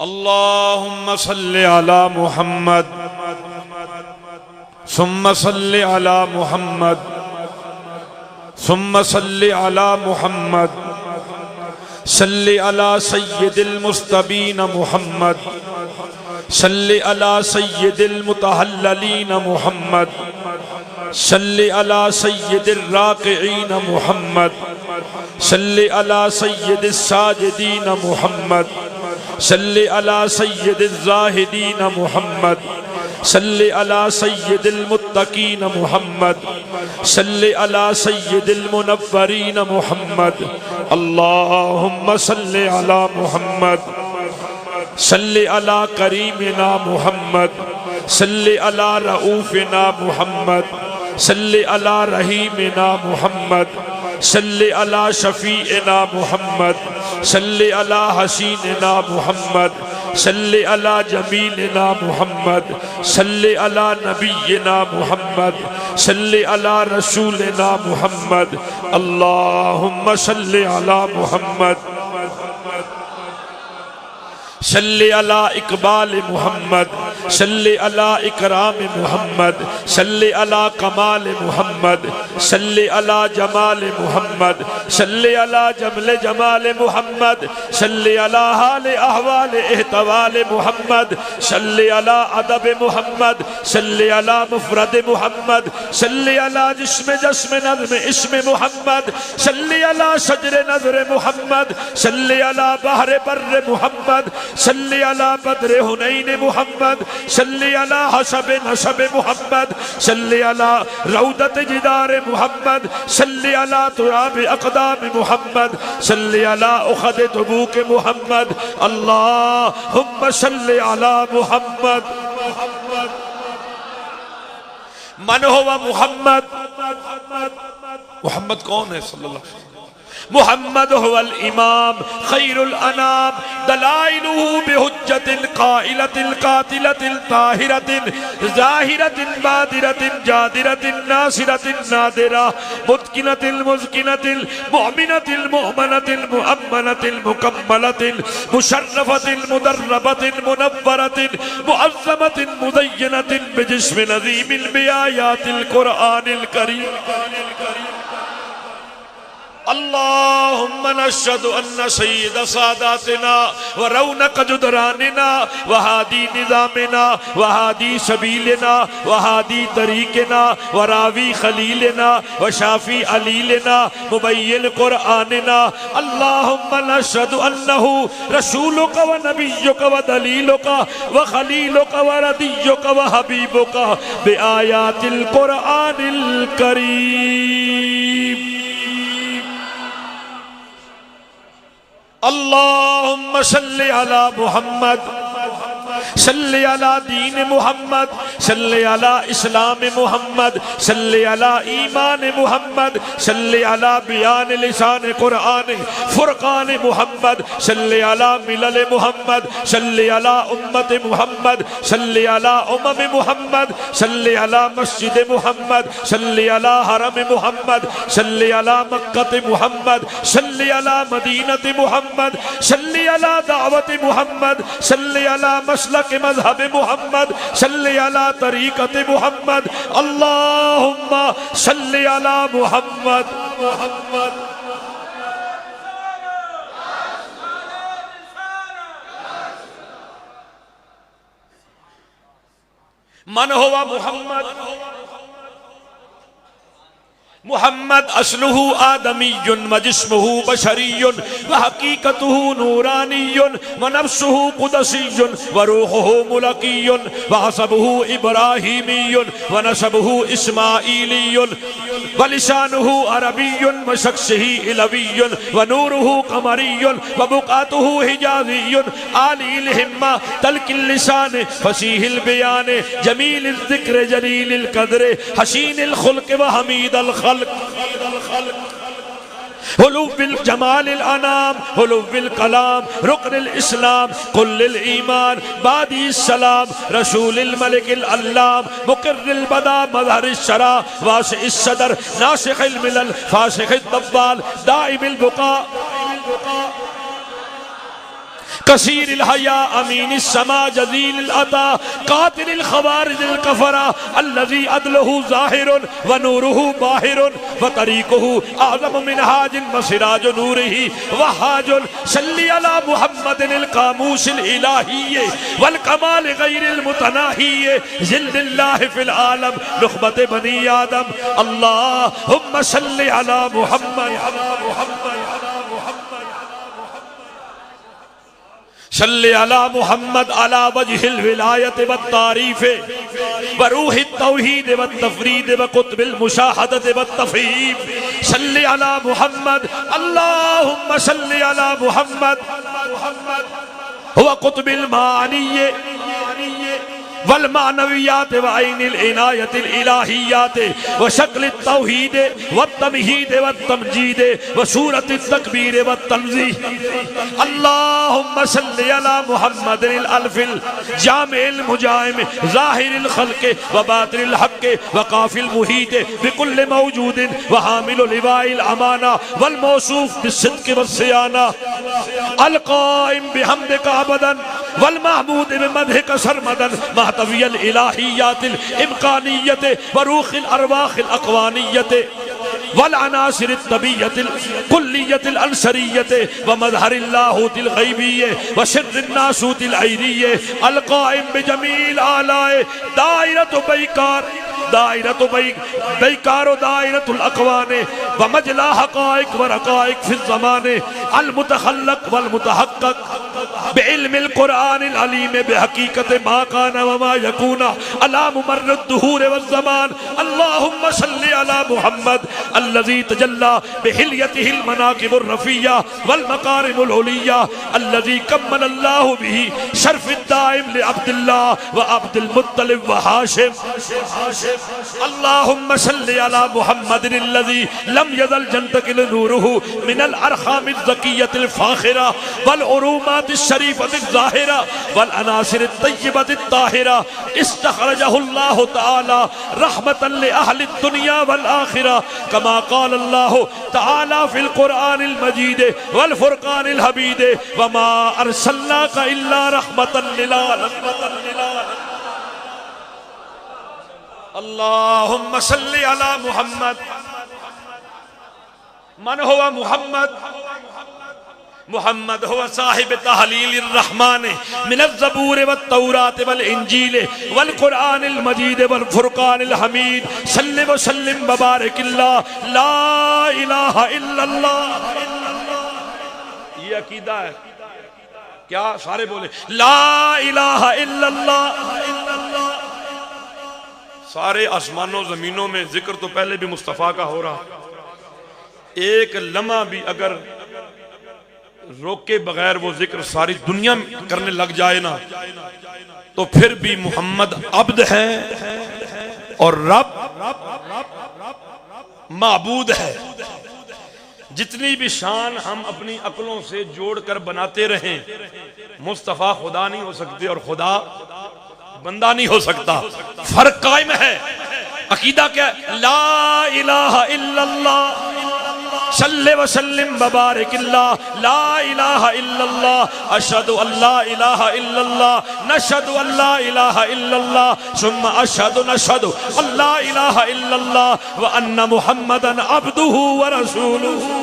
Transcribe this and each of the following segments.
अल्लाहुम्मा सल्लि अला मुहम्मद सुम्मा सल्लि अला मुहम्मद सुम्मा सल्लि अला मुहम्मद सल्लि अला सय्यिदिल मुस्तबीन मुहम्मद सल्लि अला सय्यिदिल मुतहल्ललीन मुहम्मद सल्लि अला सय्यिदिर राकिईन मुहम्मद सल्लि अला सय्यिदिस साजिदीन मुहम्मद सल्लि अला सय्यिदिल ज़ाहिदीन मुहम्मद सल्लि अला सय्यिदिल मुत्तकीन मुहम्मद सल्लि अला सय्यिदिल मुनव्वरीन मुहम्मद। अल्लाहुम्मा सल्लि अला मुहम्मद सल्लि अला करीमिना मुहम्मद सल्लि अला रऊफिना मुहम्मद सल्लि अला रहीमिना मुहम्मद सल्लि अला शफीइना मुहम्मद सल्लि अला हसीनिना मुहम्मद सल्लि अला जमीलिना मुहम्मद सल्लि अला नबीना मुहम्मद सल्लि अला रसूलिना मुहम्मद। अल्लाहुम्मा सल्लि अला मुहम्मद सल्लि अला इकबाल मुहम्मद सल्लि अला इकराम मुहम्मद सल्लि अला कमाल मुहम्मद सल्लि अला जमाल मुहम्मद सल्लि अला जमल जमाल मुहम्मद सल्लि अला हाल अहवाल एहतवाल मुहम्मद सल्लि अला अदब मुहम्मद सल्लि अला मुफरद मुहम्मद सल्लि अला जिस्म जस्म नज़्म इस्म मुहम्मद सल्लि अला शजर नज़र मुहम्मद सल्लि अला बहर बर्र मुहम्मद सल्लि अला बद्र हुनैन मुहम्मद सल्लि अला हसब नसब मुहम्मद सल्लि अला रौदत जिदार मुहम्मद सल्लि अला तुराब अक़दाम मुहम्मद सल्लि अला उखद तबूक मुहम्मद। अल्लाहुम्मा सल्लि अला मुहम्मद। मन हुवा मुहम्मद? मुहम्मद कौन है? सल्लल्लाहु अलैहि वसल्लम। मुहम्मद हुवल इमाम खैरुल अनाम दलाइलुहु बिहुज्जतिल काइलतिल कातिलतिल ताहिरतिल ज़ाहिरतिल बादिरतिल जादिरतिल नासिरतिल नादिरा मुत्किनतिल मुज़किनतिल मुअमिनतिल मुअमनतिल मुअम्मनतिल मुकम्मलतिल मुशर्रफतिल मुदर्रबतिल मुनव्वरतिल मुअज़्ज़मतिल मुज़य्यनतिल बिजिस्म नज़ीमिल बिआयातिल कुरआनिल करीम। अल्लाहुम्मा नशहदु अन्ना सय्यद सादातिना व रौनक जुदरानिना व हादी निज़ामिना व हादी सबीलिना व हादी तरीक़िना व रावी खलीलिना व शाफ़ी अलीलिना मुबय्यिन कुरआनिना। अल्लाहुम्मा नशहदु अन्नहु रसूलुका व नबिय्युका व दलीलुका व खलीलुका व रदिय्युका व हबीबुका बिआयातिल कुरआनिल करीम। अल्लाहुम्मा सल्लि अला मुहम्मद सल्लि अला दीन मुहम्मद सल्लि अला इस्लाम मुहम्मद सल्लि अला ईमान मुहम्मद सल्लि अला बियान लिसान कुरआन फुरकान मुहम्मद सल्लि अला मिलल मुहम्मद सल्लि अला उम्मत मुहम्मद सल्लि अला उम्म मुहम्मद सल्लि अला मस्जिद मुहम्मद सल्लि अला हरम मुहम्मद सल्लि अला मक्कत मुहम्मद सल्लि अला मदीनत मुहम्मद सल्लि अला दावत मुहम्मद सल्लि अला मसलक मज़हब मुहम्मद सल्लि अला तरीक़त मुहम्मद। अल्लाहुम्मा सल्लि अला मुहम्मद। मन हुवा मुहम्मद? मुहम्मद अस्लुहु आदमियुन व जिस्मुहु बशरियुन व हकीकतुहु नूरानियुन व नफ्सुहु कुदसियुन व रूहुहु मुलकियुन व हसबुहु इब्राहीमियुन व नसबुहु इस्माईलियुन व लिसानुहु अरबियुन व शख्सिही इलवियुन व नूरुहु कमरियुन व बुक़ातुहु हिजाज़ियुन आलील हिम्मा तलकिल लिसान फसीहिल बयान जमीलिल ज़िक्र जलीलिल क़द्र हसीनिल खुल्क़ व हमीदल खल्क़ हुलुव्विल जमालिल अनाम हुलुव्विल कलाम रुकनिल इस्लाम कुल्लिल ईमान बादिस सलाम रसूलिल मलिकिल अल्लाम मुक़र्रिल बदा मज़हरिश शरा वासिइस सदर नासिखिल मिलल फासिखित तव्वाल दाइमिल बुका कसीरिल हया अमीनिस समा जजीलिल अता कातिलिल खवारिजिल कफरा अल्लज़ी अदलुहु ज़ाहिरुन व नूरुहु बाहिरुन व तरीक़ुहु आज़म मिन हाजिन व सिराजु नूरिही व हाजुन सल्ली अला मुहम्मदिनिल कामूसिल इलाहिय्य वल कमाल गैरिल मुतनाहिय्य ज़िल्लिल्लाहि फिल आलम नुख़बत बनी आदम अल्लाहुम्मा सल्ली अला मुहम्मद सल्ले अला मुहम्मद अला वजहिल विलायत व तारीफ व रूहित तौहीद व तफरीद व कुतुबिल मुशाहदत व तफहीम सल्ले अला मुहम्मद अल्लाहुम्मा सल्ले अला मुहम्मद हुवा कुतुबिल मानिय वल मानवियात व ऐनिल इनायतिल इलाहियात व शक्ल तौहीद व तमहीद व तमजीद व सूरत तकबीर व तंज़ीह अल्लाहुम्मा सल्ली अला मुहम्मदिल अल्फिल जामिल मुजामिल ज़ाहिरिल खल्क़ व बातिनिल हक़्क़ व काफ़िल मुहीत बिकुल्लि मौजूदिन व हामिल लिवाइल अमाना वल मौसूफ बिस्सिद्क़ व सियाना अल क़ाइम बिहम्दिका अबदन वल महमूद बिमदहिका सरमदन महतवियल इलाहियातिल इम्कानियत व रूहिल अरवाहिल अक़वानियत वल अनासिर तबियतिल कुल्लियतिल अंसरियत व मज़हरिल लाहूतिल गैबिय्य व सिर्रिन नासूतिल ऐरिय्य अल क़ाइम बिजमील आलाए दायरतु बैकार दायरतु बैकार दायरतुल अक़वाने व मजला हक़ाइक़ व रक़ाइक़ फिल ज़माने अल मुतखल्लक़ वल मुतहक़्क़क़ बिइल्मिल क़ुरआनिल अलीम बिहक़ीक़त मा काना व मा यकूना अला मुमर्रिद दुहूर व ज़मान अल्लाहुम्मा सल्ली अला मुहम्मद अल्लज़ी तजल्ला बिहिल्यतिहिल मनाक़िबुर रफ़िय्या वल मकारिमुल उलिय्या अल्लज़ी कम्मलल्लाहु बिही शर्फ़िद दाइम लि अब्दिल्लाह व अब्दुल मुत्तलिब व हाशिम अल्लाहुम्मा सल्ली अला मुहम्मदिन अल्लज़ी लम यज़ल यंतक़िल नूरुहु मिनल अरख़ामिज़ ज़किय्यतिल फ़ाख़िरा वल उरूमातिश शरीफ़तिज़ ज़ाहिरा वल अनासिरित तय्यिबतित ताहिरा इस्तख़रजहुल्लाहु तआला रहमतन लि अहलिद दुनिया वल आखिरा कमा क़ाल अल्लाहु तआला फिल क़ुरआनिल मजीद वल फ़ुरक़ानिल हमीद व मा अरसलनाका इल्ला रहमतन लिल आलमीन अल्लाहुम्मा सल्ली अला मुहम्मद मन हुवा मुहम्मद मुहम्मद हुवा साहिब तहलीलिर रहमान मिनज़ ज़बूर व तौरात वल इंजील वल क़ुरआनिल मजीद वल फ़ुरक़ानिल हमीद सल्लि व सल्लिम व बारिकिल्लाह ला इलाहा इल्लल्लाह। ये अकीदा है क्या? सारे बोले ला इलाहा इल्लल्लाह। सारे आसमानों जमीनों में जिक्र तो पहले भी मुस्तफ़ा का हो रहा, एक लम्हा भी अगर रोके बगैर वो जिक्र सारी दुनिया में करने लग जाए ना तो फिर भी मोहम्मद अब्द है और रब माबूद है। जितनी भी शान हम अपनी अक्लों से जोड़कर बनाते रहें, मुस्तफ़ा खुदा नहीं हो सकते और खुदा बंदा नहीं हो सकता। फर्क कायम है। अकीदा क्या है? ला इलाहा इल्लल्लाह सल्ले व सल्लिम व बारिकिल्लाह ला इलाहा इल्लल्लाह अशहदु अल्ला इलाहा इल्लल्लाह नशहदु अल्ला इलाहा इल्लल्लाह सुम्मा अशहदु नशहदु अल्ला इलाहा इल्लल्लाह व अन्ना मुहम्मदन अब्दुहु व रसूलुहु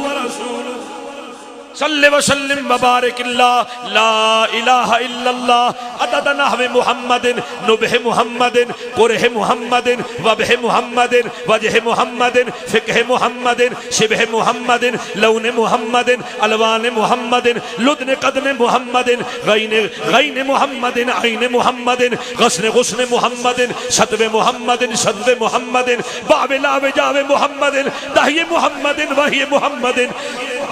सल्ले व सल्लिम व बारिकिल्लाह ला इलाहा इल्लल्लाह अदद नहवे मुहम्मदिन नुबह मुहम्मदिन कुरह मुहम्मदिन वबह मुहम्मदिन वजह मुहम्मदिन फिक़ह मुहम्मदिन शिबह मुहम्मदिन लौन मुहम्मदिन अलवान मुहम्मदिन लुदन कदन मुहम्मदिन गैन मुहम्मदिन ऐन मुहम्मदिन गस्न गुस्न मुहम्मदिन सतवे मुहम्मदिन सदवे मुहम्मदिन बावे लावे जावे मुहम्मदिन दाहिये मुहम्मदिन वहिये मुहम्मदिन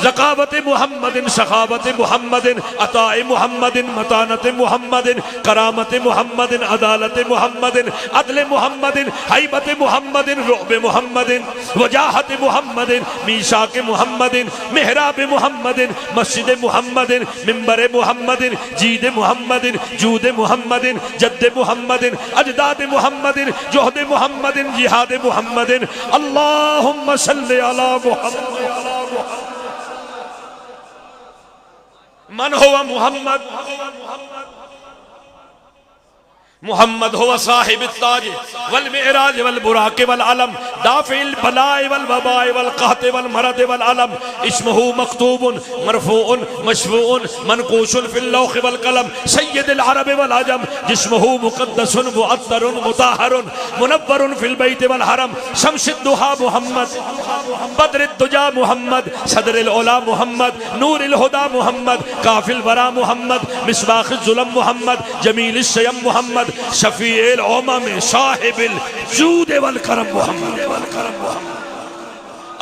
ज़कावत मुहम्मदिन सखावत मुहम्मदिन अताए मुहम्मदिन मतानत मुहम्मदिन करामत मुहम्मदिन अदालत मुहम्मदिन अदल मुहम्मदिन हैबत मुहम्मदिन रुब मुहम्मदिन वजाहत मुहम्मदिन मीसाक मुहम्मदिन मेहराब मुहम्मदिन मस्जिद मुहम्मदिन मिंबर मुहम्मदिन जीद मुहम्मदिन जूद मुहम्मदिन जद्द मुहम्मदिन अजदाद मुहम्मदिन जोहद मुहम्मदिन जिहाद मुहम्मदिन अल्लाहुम्मा सल्लि अला मुहम्मद। मन हुआ मुहम्मद, मुहम्मद हुआ साहिब ताज वल मिराज वल बुराक वल अलम दाफिल बलाए वल वबाए वल कहते वल मरद वल अलम इस्मुहु मक्तूबुन मरफूउन मशफूउन मनकूशुन फिल लौह वल कलम सय्यदुल अरब वल अजम जिस्मुहु मुक़द्दसुन मुअत्तरुन मुताहरुन मुनव्वरुन फिल बैत वल हरम शम्सुद दुहा मुहम्मद बद्रुद दुजा मुहम्मद सदरुल उला मुहम्मद नूरुल हुदा मुहम्मद काफिल वरा मुहम्मद मिसबाखुल जुलम मुहम्मद जमीलुश शयम मुहम्मद शफीउल उम्म साहिबुल जूद वल करम मुहम्मद।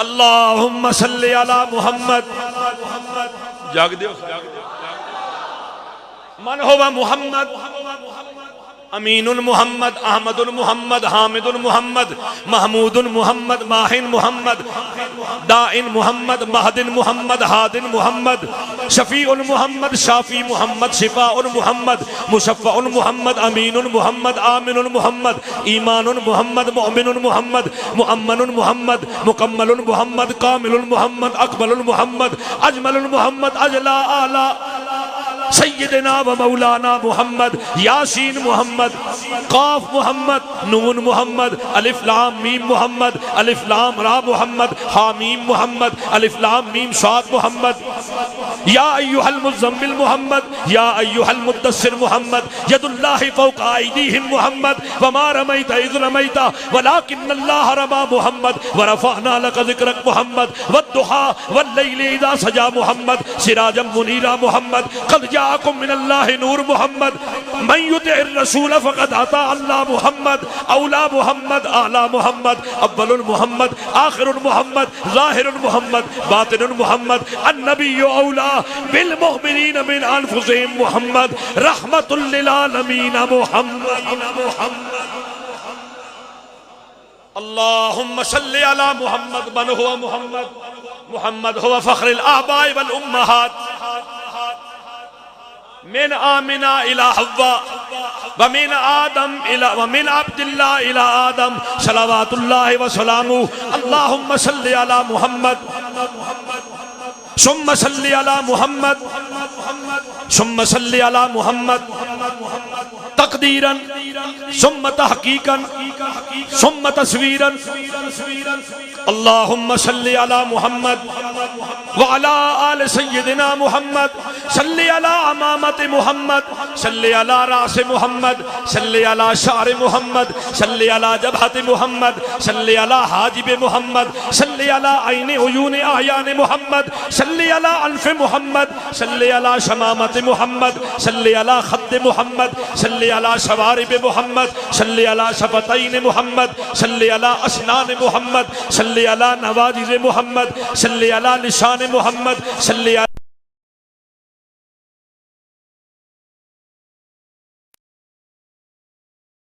अल्लाहुम्मा सल्ली अला मुहम्मद। जाग दियो मन हुवा मुहम्मद अमीनुल मुहम्मद अहमदुल मुहम्मद हामिदुल मुहम्मद महमूदुल मुहम्मद माहिन मुहम्मद दाइन मुहम्मद महदिन मुहम्मद हादिन मुहम्मद शफीउल मुहम्मद शाफी मुहम्मद शिफाउल मुहम्मद मुशफ़्फ़ाउल मुहम्मद अमीनुल मुहम्मद आमिनुल मुहम्मद ईमानुल मुहम्मद मुअमिनुल मुहम्मद मुअम्मनुल मुहम्मद मुकम्मलुल मुहम्मद कामिलुल मुहम्मद अकमलुल मुहम्मद अजमलुल मुहम्मद अजला आला सय्यदना व मौलाना मुहम्मद यासीन मुहम्मद काफ मुहम्मद नून मुहम्मद अलिफ लाम मीम मुहम्मद अलिफ लाम रा मुहम्मद हामीम मुहम्मद अलिफ लाम मीम साद मुहम्मद या अय्युहल मुज़म्मिल मुहम्मद या अय्युहल मुद्दस्सिर मुहम्मद यदुल्लाहि फौका अयदीहिम मुहम्मद वमा रमैता इज़ रमैता वलाकिन्नल्लाह रमा मुहम्मद व रफ़अना लका ज़िक्रक मुहम्मद वद्दुहा वल्लैलि इज़ा सजा मुहम्मद सिराजम मुनीरा मुहम्मद क़द जाअकुम मिनल्लाहि नूर मुहम्मद मन युतिइर रसूल फ़क़द अता अल्लाह मुहम्मद औला मुहम्मद आला मुहम्मद अव्वलुल मुहम्मद आखिरुल मुहम्मद ज़ाहिरुल मुहम्मद बातिनुल मुहम्मद अन्नबिय्यु औला बिल मुमिनीन मिन अनफुसिहिम मुहम्मद रहमतुल लिल आलमीन मुहम्मद। अल्लाहुम्मा सल्लि अला मुहम्मद मन हुवा मुहम्मद मुहम्मद हुवा फ़ख्रुल आबाए वल उम्महात मिन आमिना इला हव्वा व मिन आदम इला व मिन अब्दिल्लाह इला आदम सलावतुल्लाहि व सलामुहु। अल्लाहुम्मा सल्लि अला मुहम्मद सुम्मा सल्लि अला मुहम्मद सुम्मा सल्लि अला मुहम्मद तकदीरन सुम्मा तहकीकन सुम्मा तस्वीरन। अल्लाहुम्मा सल्लि अला मुहम्मद व अला आल सय्यदिना मुहम्मद सल्लि अला अमामत मुहम्मद सल्लि अला रास मुहम्मद सल्लि अला शार मुहम्मद सल्लि अला जबहत मुहम्मद सल्लि अला हाजिब मुहम्मद सल्लि अला ऐन उयून आयान मुहम्मद सल्लि अला अनफ मुहम्मद सल्लि अला शमामत मुहम्मद सल्लि अला खद्द मुहम्मद सल्लि अला शवारिब मुहम्मद सल्लि अला शफतैन मुहम्मद सल्लि अला असनान मुहम्मद सल्लि अला नवाजिज मुहम्मद सल्लि अला लिसान मुहम्मद सल्लि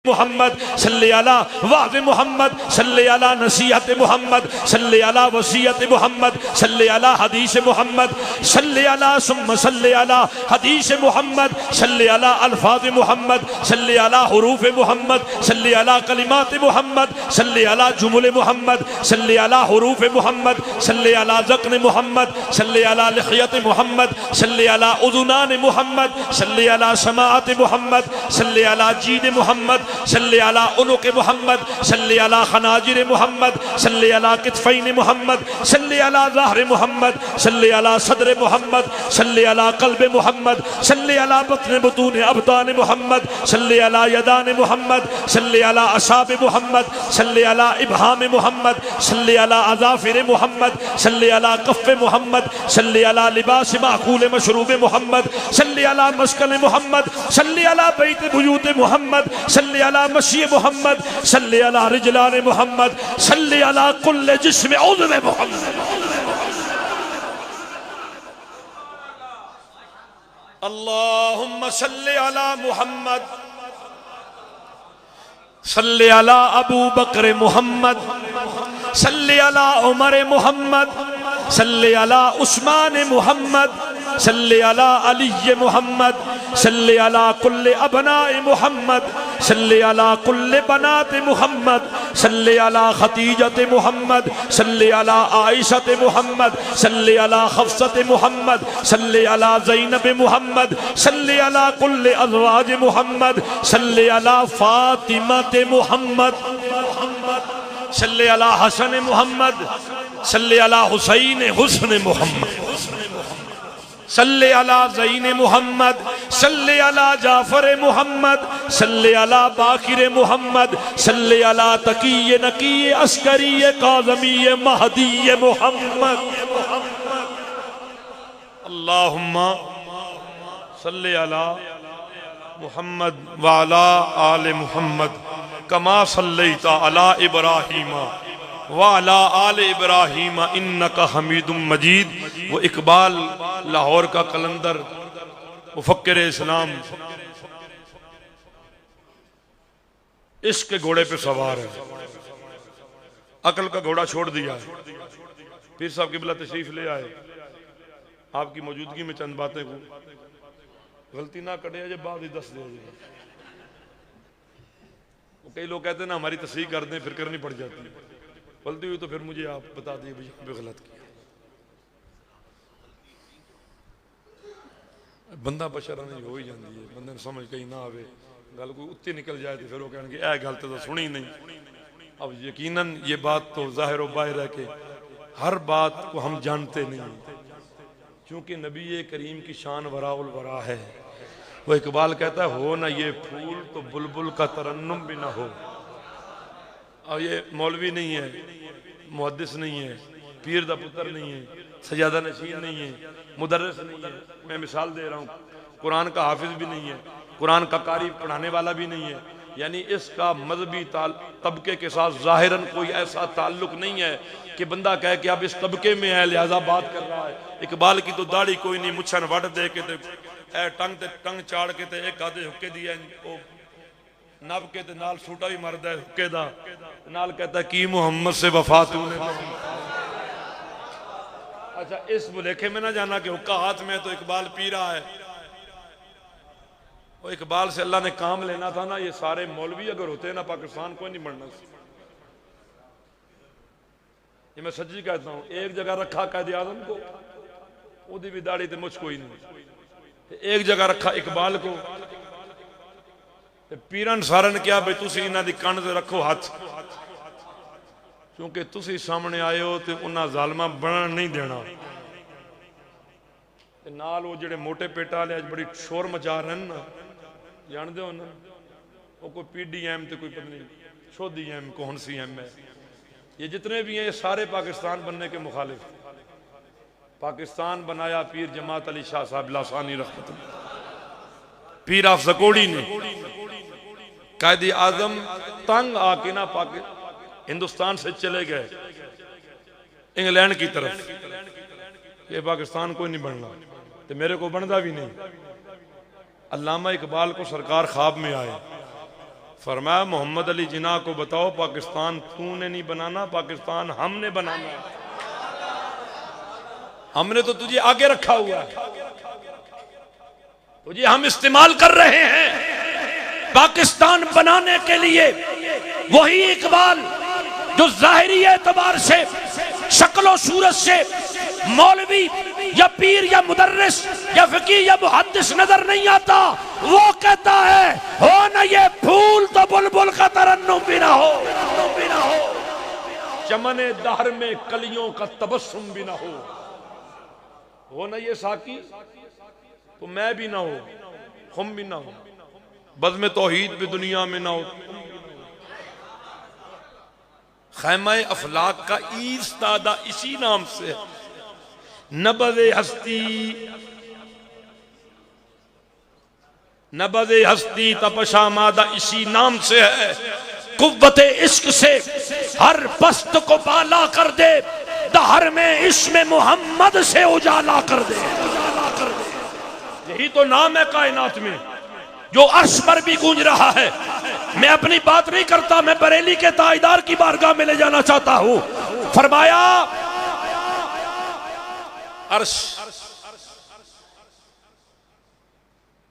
मुहम्मद सल्लि अला वाज़ मुहम्मद सल्लि अला नसीहत मुहम्मद सल्लि अला वसीयत मुहम्मद सल्लि अला हदीस मुहम्मद सल्लि अला सुम्मा सल्लि अला हदीस मुहम्मद सल्लि अला अल्फाज मुहम्मद सल्लि अला हुरूफ मुहम्मद सल्लि अला कलिमात मुहम्मद सल्लि अला जुमल मुहम्मद सल्लि अला हुरूफ मुहम्मद सल्लि अला ज़क़्न मुहम्मद सल्लि अला लिहियत मुहम्मद सल्लि अला उज़ुनान मुहम्मद सल्लि अला समाअत मुहम्मद सल्लि अला जीद मुहम्मद सल्लि अला उनुक मुहम्मद सल्लि अला खनाजिर मुहम्मद सल्लि अला कितफैन मुहम्मद सल्लि अला ज़हर मुहम्मद सल्लि अला सदर मुहम्मद सल्लि अला क़ल्ब मुहम्मद सल्लि अला बत्न बुतून अबदान मुहम्मद सल्लि अला यदान मुहम्मद सल्लि अला असाब मुहम्मद सल्लि अला इब्हाम मुहम्मद सल्लि अला अज़ाफ़िर मुहम्मद सल्लि अला कफ़ मुहम्मद सल्लि अला लिबास माक़ूल मशरूब मुहम्मद सल्लि अला मस्कन मुहम्मद सल्लि अला बैत बुयूत मुहम्मद सल्लि अला मशी मुहम्मद सल्लि अला रिजलान मुहम्मद सल्लि अला कुल्ल जिस्म उज़्व मुहम्मद। अल्लाहुम्मा सल्लि अला मुहम्मद सल्लि अला अबू बकर मुहम्मद सल्लि अला उमर मुहम्मद सल्लि अला उस्मान मुहम्मद सल्लि अला अली मुहम्मद सल्ले अला कुल्ले अबनाए मुहम्मद, सल्ले अला कुल्ले बनाते मुहम्मद, सल्ले अला खतीजत मुहम्मद, सल्ले अला आयशत मुहम्मद, सल्ले अला हफ्सत मुहम्मद, सल्ले अला ज़ैनब मुहम्मद, सल्ले अला कुल्ले अज़वाज मुहम्मद, सल्ले अला फातिमत मुहम्मद, सल्ले अला हसन मुहम्मद, सल्ले अला हुसैन हुस्न मुहम्मद, सल्ले अला ज़ैन मुहम्मद, सल्ले अला जाफर मुहम्मद, सल्ले अला बाकिर मुहम्मद, सल्ले अला तकीय नकीय अस्करी काज़मी महदी मुहम्मद। अल्लाहुम्मा सल्ले अला मुहम्मद व अला आले मुहम्मद कमा सल्लैता अला इब्राहीमा व अला आले इब्राहीमा इन्नका हमीदुम मजीद। वो इकबाल लाहौर का कलंदर मुफक्किर इस्लाम इश्क के घोड़े पे सवार है, अकल का घोड़ा छोड़ दिया है। पीर साहब क़िबला तशरीफ ले आए, आपकी मौजूदगी में चंद बातें को गलती ना करे जब बाद ही दस दे। कई लोग कहते हैं ना हमारी तस्वीर कर दें फिर करनी पड़ जाती है, गलती हुई तो फिर मुझे आप बता दिए भाई यहाँ पे गलत किया। बंदा बशरा नहीं हो ही जाती है, बंदे समझ कहीं ना आवे, गल कोई उत्ते निकल जाए तो फिर वो कहेंगे ऐ गल तो सुनी नहीं। अब यकीनन ये बात तो जाहिर व बाहिर है कि हर बात को हम जानते नहीं, क्योंकि नबी करीम की शान वराउल वरा है। वो इकबाल कहता है हो ना ये फूल तो बुलबुल का तरन्नुम भी ना हो। और ये मौलवी नहीं है, मुहद्दिस नहीं है, पीर दा पुत्र नहीं है, सजादा नशीन नहीं है, मुदर्रिस नहीं है, मैं मिसाल दे रहा हूँ, कुरान का हाफिज भी नहीं है, कुरान का कारी पढ़ाने वाला भी नहीं है, यानी इसका मजहबी तबके के साथ जाहिरन कोई ऐसा ताल्लुक नहीं है कि बंदा कहे कि अब इस तबके में है लिहाजा बात कर रहा है। इकबाल की तो दाढ़ी कोई नहीं, मुछन वट दे के टंग चाड़ के ते एक आधे हुक्के दिया नब के ते नाल सूटा भी मरदा है हुक्के दा, नाल कहता है की मुहम्मद से वफा तूने। अच्छा इस भुलेखे में ना जाना कि हुक्का हाथ में तो इकबाल पी रहा है। वो इकबाल से अल्लाह ने काम लेना था ना, ये सारे मौलवी अगर होते ना पाकिस्तान को नहीं बढ़ना। ये मैं सच्ची कहता हूँ, एक जगह रखा कायदे आज़म को, ओदी भी दाढ़ी ते मुझ कोई नहीं, एक जगह रखा इकबाल को, पीरन सारन क्या भाई तुसी इन्हां दी कंध ते रखो हाथ, क्योंकि तुसी सामने आए हो तो उन्हां जालमा बनन नहीं देना। नाल वो जेड़े मोटे पेटा वाले अज बड़ी शोर मचा रहे हैं ना, जानते हो ना, वो कोई PDM तो कोई पता नहीं शोधी एम कौन सी एम है, ये जितने भी हैं ये सारे पाकिस्तान बनने के मुखालिफ। पाकिस्तान बनाया पीर जमात अली शाह साहब लासानी रहमतुल्लाह, पीर ऑफ ज़कोड़ी ने। कायदे आज़म तंग आके ना हिंदुस्तान से चले गए इंग्लैंड की तरफ, ये पाकिस्तान को नहीं बनना तो मेरे को बनता भी नहीं। अल्लामा इकबाल को सरकार ख्वाब में आए, फरमाया मोहम्मद अली जिन्ना को बताओ पाकिस्तान तूने नहीं बनाना, पाकिस्तान हमने बनाना है, हमने तो तुझे आगे रखा हुआ है, तुझे हम इस्तेमाल कर रहे हैं पाकिस्तान बनाने के लिए। वही इकबाल जो जाहिरी एतबार से शक्लो सूरत से मौलवी या पीर या मुदर्रिस या फकीह या मुहद्दिस नजर नहीं आता, वो कहता है हो ना ये फूल तो बुलबुल का तरन्नुम भी ना हो, चमने दहर में कलियों का तबस्सुम भी ना हो ना ये साकी तो मैं भी ना हो, हम भी ना हो, बज़्म तौहीद भी दुनिया में ना हो। खैमा अफलाक का ईस्तादा इसी नाम से है, नबज़े हस्ती तपशामादा इसी नाम से है। कुव्वते इश्क से हर पस्त को बाला कर दे, दहर में इश्क़ मोहम्मद से उजाला कर दे। यही तो नाम है कायनात में जो अर्श पर भी गूंज रहा है। मैं अपनी बात नहीं करता, मैं बरेली के ताईदार की बारगाह में ले जाना चाहता हूं। फरमाया अर्श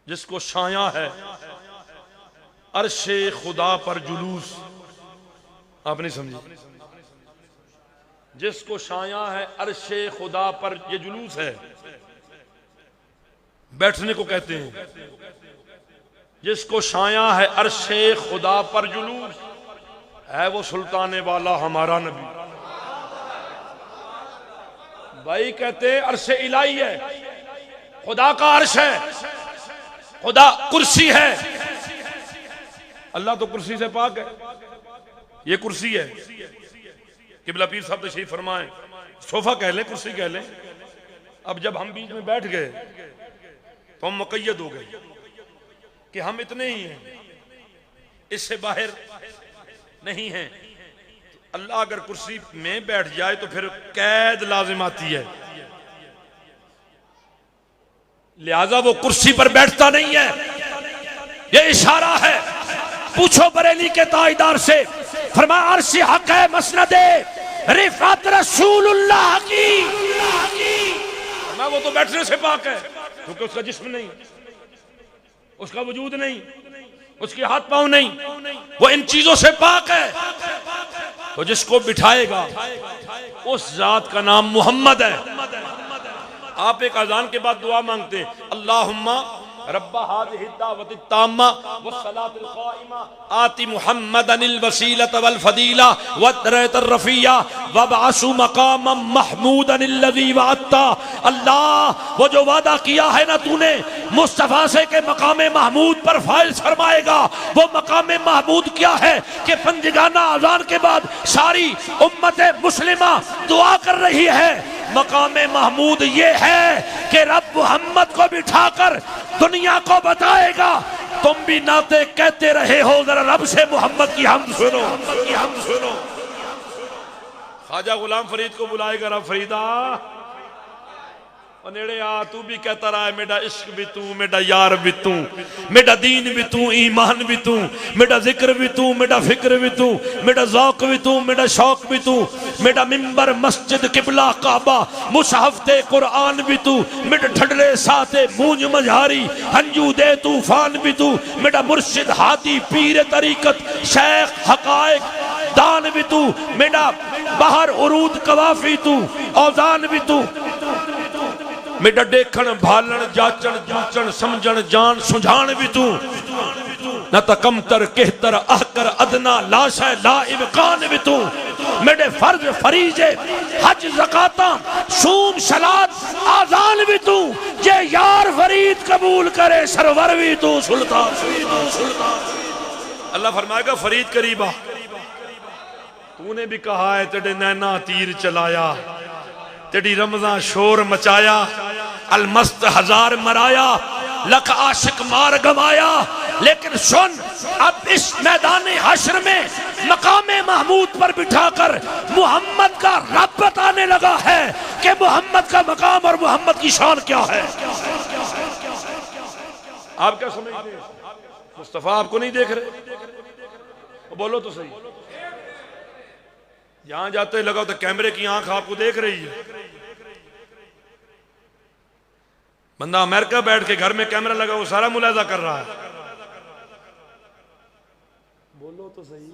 जिसको शाया है अर्शे खुदा पर जुलूस, आप नहीं समझे, जिसको शाया है अर्शे खुदा पर ये जुलूस है, बैठने को कहते हैं। जिसको शाया है अर्शे खुदा पर जुलूस है, वो सुल्ताने वाला हमारा नबी। भाई कहते हैं अर्शे इलाही है, खुदा का अर्श है, खुदा कुर्सी है। अल्लाह तो कुर्सी से पाक है, ये कुर्सी है। किबला पीर साहब तशरीफ फरमाएं, सोफा कह लें, कुर्सी कह लें। अब जब हम बीच में बैठ गए तो हम मुक़य्यद हो गए कि हम इतने ही हैं, इससे बाहर नहीं हैं। अल्लाह अगर कुर्सी में बैठ जाए तो फिर कैद लाजिम आती है, लिहाजा वो कुर्सी पर बैठता नहीं है। ये इशारा है, पूछो बरेली के ताजदार से, फरमाया अर्श हक है मसनदे रिफात रसूलुल्लाह की। वो तो बैठने से पाक है, क्योंकि उसका जिस्म नहीं, उसका वजूद नहीं, उसके हाथ पांव नहीं, वो इन चीजों से पाक है। तो जिसको बिठाएगा उस जात का नाम मोहम्मद है। आप एक अजान के बाद दुआ मांगते हैं, अल्लाहुम्मा रब्बा हाज़िहि दावति ताम्मा वस्सलातिल क़ाइमा आति मुहम्मदनिल वसीलत वल फदीला वद्दरजतर रफ़िया वबअसु मक़ामम महमूदनिल्लज़ी वअत्ता। अल्लाह वो जो वादा किया है ना तूने मुस्तफ़ा से के मकामे महमूद पर फाइज फरमाएगा, वो मकामे महमूद क्या है कि पंजगाना अजान के बाद सारी उम्मत मुस्लिमा दुआ कर रही है। मकामे महमूद ये है कि रब मोहम्मद को बिठाकर दुनिया को बताएगा, तुम भी नाते कहते रहे हो, जरा रब से मोहम्मद की हम सुनो, हम सुनो। ख्वाजा गुलाम फरीद को बुलाएगा, रब फरीदा नेड़े आ, तू भी कहता रहा है मेरा इश्क भी तू, मेरा यार भी तू, मेरा दीन भी तू, ईमान भी तू, मेरा जिक्र भी तू, मेरा फिक्र भी तू, मेरा ज़ौक़ भी तू, मेरा शौक भी तू, मेरा मिंबर मस्जिद किबला काबा मुसहफ़ ते कुरान भी तू, मेरे ठडले साथे मूंज मझारी हंजू दे तूफान भी तू, मेरा मुर्शिद हादी पीर तरीकत शेख हकायक दान भी तू, मेरा बाहर उरूद कवाफी तू, औजान भी तू, मेरा देखण भालन जाचन जूचन समझन जान सुझान भी तू, न तकमतर कहतर आहकर अदना लाशा ला इमकान भी तू, मेरे फर्ज फरीजे हज ज़काता सूम सलात आजान भी तू, ये यार फरीद कबूल करे सरवर भी तू सुल्तान। अल्लाह फरमाएगा फरीद करीबा, तूने भी कहा है तेरे नैना तीर चलाया, तेरी रमज़ां शोर मचाया, अलमस्त हजार मराया, लख आशिक मार गवाया, लेकिन सुन अब इस मैदान हश्र में मकामे महमूद पर बिठाकर मोहम्मद का रब बताने लगा है कि मोहम्मद का मकाम और मोहम्मद की शान क्या है। आप क्या समझते हैं? मुस्तफा आपको नहीं देख रहे? बोलो तो सही। जहां जाते लगा तो कैमरे की आंख आपको देख रही है। बंदा अमेरिका बैठ के घर में कैमरा लगा वो सारा मुलाजा कर रहा है। बोलो तो सही।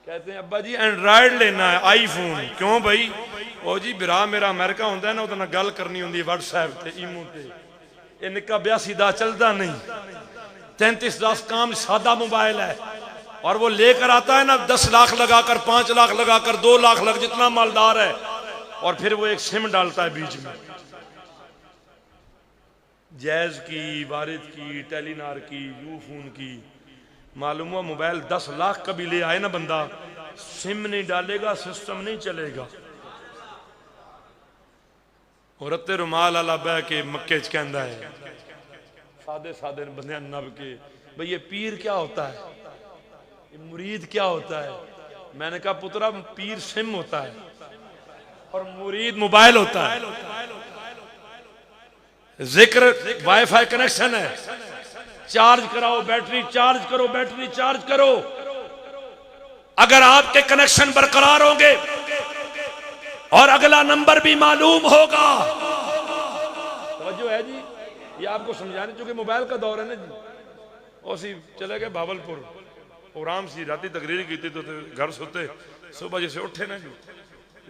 कहते हैं अब्बा जी एंड्राइड लेना है, आईफोन। क्यों भाई? ओ जी बिरा मेरा अमेरिका होंदा है ना, उतना गल करनी होंदी व्हाट्सएप ते ईमो ते, ये निक्का 82 दा चलता नहीं, 3310 काम सादा मोबाइल है, और वो लेकर आता है ना 10 लाख लगाकर, 5 लाख लगाकर, 2 लाख लग, जितना मालदार है, और फिर वो एक सिम डालता है बीच में, जैज की, वारिद की, टेलीनार की, यूफोन की। मालूम हुआ मोबाइल 10 लाख का भी ले आए ना बंदा, सिम नहीं डालेगा सिस्टम नहीं चलेगा। औरत रुमाल आला बह के मक्के च कहंदा है सादे सादे बंदे नब के, भाई ये पीर क्या होता है, ये मुरीद क्या होता है? मैंने कहा पुत्रा पीर सिम होता है और मुरीद मोबाइल होता है। जिक्र वाईफाई कनेक्शन है, चार्ज कराओ बैटरी, चार्ज करो बैटरी, चार्ज करो। अगर आपके कनेक्शन बरकरार होंगे और अगला नंबर भी मालूम होगा, तवज्जो है जी, ये आपको समझाने, चूंकि मोबाइल का दौर है ना जी। उसी चले गए भावलपुर, आराम सी राती तकरीर की थी, तो घर सोते, सुबह जैसे उठे ना जी,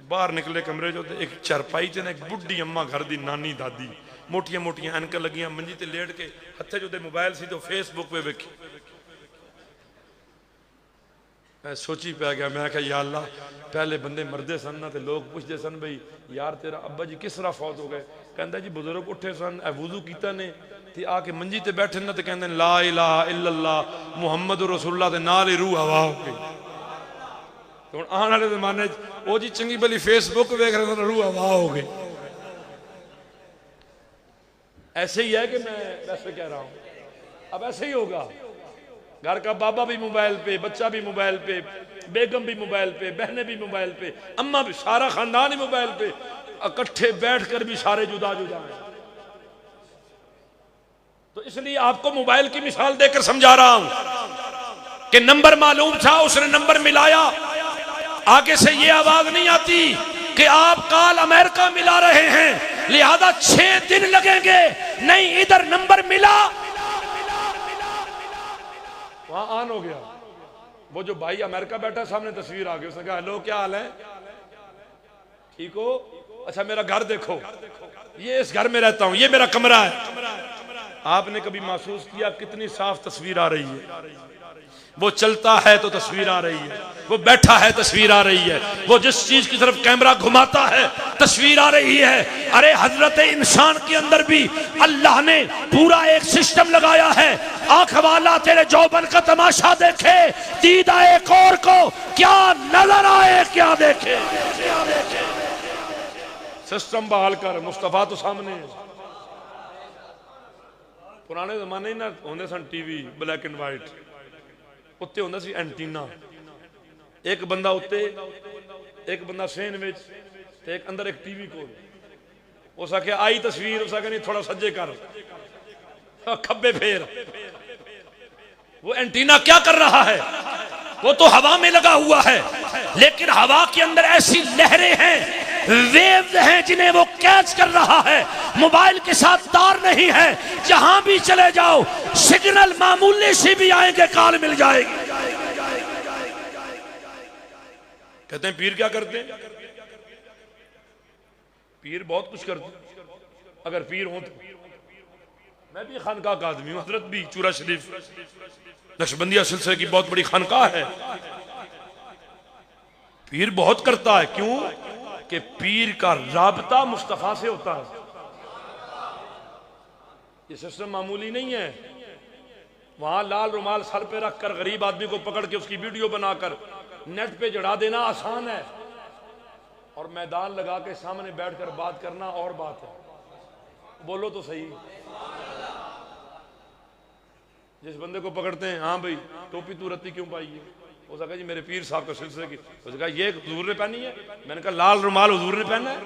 बाहर निकले कमरे जो, एक चरपाई च ना एक बुढ़ी अम्मा घर दी नानी दादी, मोटिया मोटिया ऐनक लगियां, मंजी ते लेट के हथे जो मोबाइल सी तो फेसबुक पे वेखी। मैं सोची पै गया, मैं क्या या अल्लाह, पहले बंदे मरदे सन ना, तो लोग पुछते सन भाई यार तेरा अब्बा जी किस तरह फौत हो गए, कहता जी बुजुर्ग उठे सन, वुजू किया ने ते आके मंजी ते बैठे ना, तो कहते ला इलाहा इल्लल्लाह मुहम्मद रसूलुल्लाह, ते नाल ही रूह हवा हो गई। तो आने वाले जमाने वो जी चंगी भली फेसबुक वेख रहे थे, रूह हवा हो गई। ऐसे ही है कि मैं वैसे कह रहा हूं, अब ऐसे ही होगा। घर का बाबा भी मोबाइल पे, बच्चा भी मोबाइल पे, बेगम भी मोबाइल पे, बहनें भी मोबाइल पे, अम्मा भी, सारा खानदान ही मोबाइल पे, इकट्ठे बैठकर भी सारे जुदा जुदा हैं। तो इसलिए आपको मोबाइल की मिसाल देकर समझा रहा हूं कि नंबर मालूम था, उसने नंबर मिलाया, आगे से ये आवाज नहीं आती कि आप कॉल अमेरिका मिला रहे हैं लिहाजा 6 दिन लगेंगे, नहीं इधर नंबर मिला, वहां ऑन हो गया। वो जो भाई अमेरिका बैठा सामने तस्वीर आ गई, उसने कहा हेलो क्या हाल है, ठीक हो, अच्छा मेरा घर देखो, ये इस घर में रहता हूं, ये मेरा कमरा है। आपने कभी महसूस किया कितनी साफ तस्वीर आ रही है? वो चलता है तो तस्वीर आ रही है, वो बैठा है तस्वीर आ रही है, वो जिस चीज की तरफ कैमरा घुमाता है तस्वीर आ रही है। अरे हजरत इंसान के अंदर भी अल्लाह ने पूरा एक सिस्टम लगाया है। आंख वाला तेरे जौबन का तमाशा देखे, दीदा एक और को क्या नजर आए, क्या देखे, सिस्टम बहाल कर। मुस्तफा तो सामने है। पुराने जमाने ना होंदे Sun TV black and white, उत्ते होंदा सी एंटीना, एक बंदा उत्ते, एक बंदा सेन विच, ते एक अंदर एक टीवी कोल। उस आख्या आई तस्वीर, उस आख्या नहीं थोड़ा सज्जे कर, खब्बे फेर। वो एंटीना क्या कर रहा है? वो तो हवा में लगा हुआ है, लेकिन हवा के अंदर ऐसी लहरें हैं, वेव्स हैं जिन्हें वो कैच कर रहा है। मोबाइल के साथ तार नहीं है, जहां भी चले जाओ सिग्नल मामूली से भी आएंगे, कॉल मिल जाएगी। कहते हैं पीर क्या करते हैं? पीर बहुत कुछ करते हैं। अगर पीर हो तो मैं भी खानकाह का आदमी हूं, हजरत भी चूरा शरीफ नक्शबंदिया सिलसिले की बहुत बड़ी खानकाह है। पीर बहुत करता है, क्यों कि पीर का राबता मुस्तफा से होता है। ये सिस्टम मामूली नहीं है। वहां लाल रुमाल सर पे रखकर गरीब आदमी को पकड़ के उसकी वीडियो बनाकर नेट पे चढ़ा देना आसान है, और मैदान लगा के सामने बैठकर बात करना और बात है। बोलो तो सही। जिस बंदे को पकड़ते हैं, हाँ भाई टोपी तू रत्ती क्यों पाई है, उसने कहा जी मेरे पीर साहब का सिलसिले की। उसने कहा ये हुजूर ने पहनी है। मैंने कहा लाल रुमाल हुजूर ने पहना है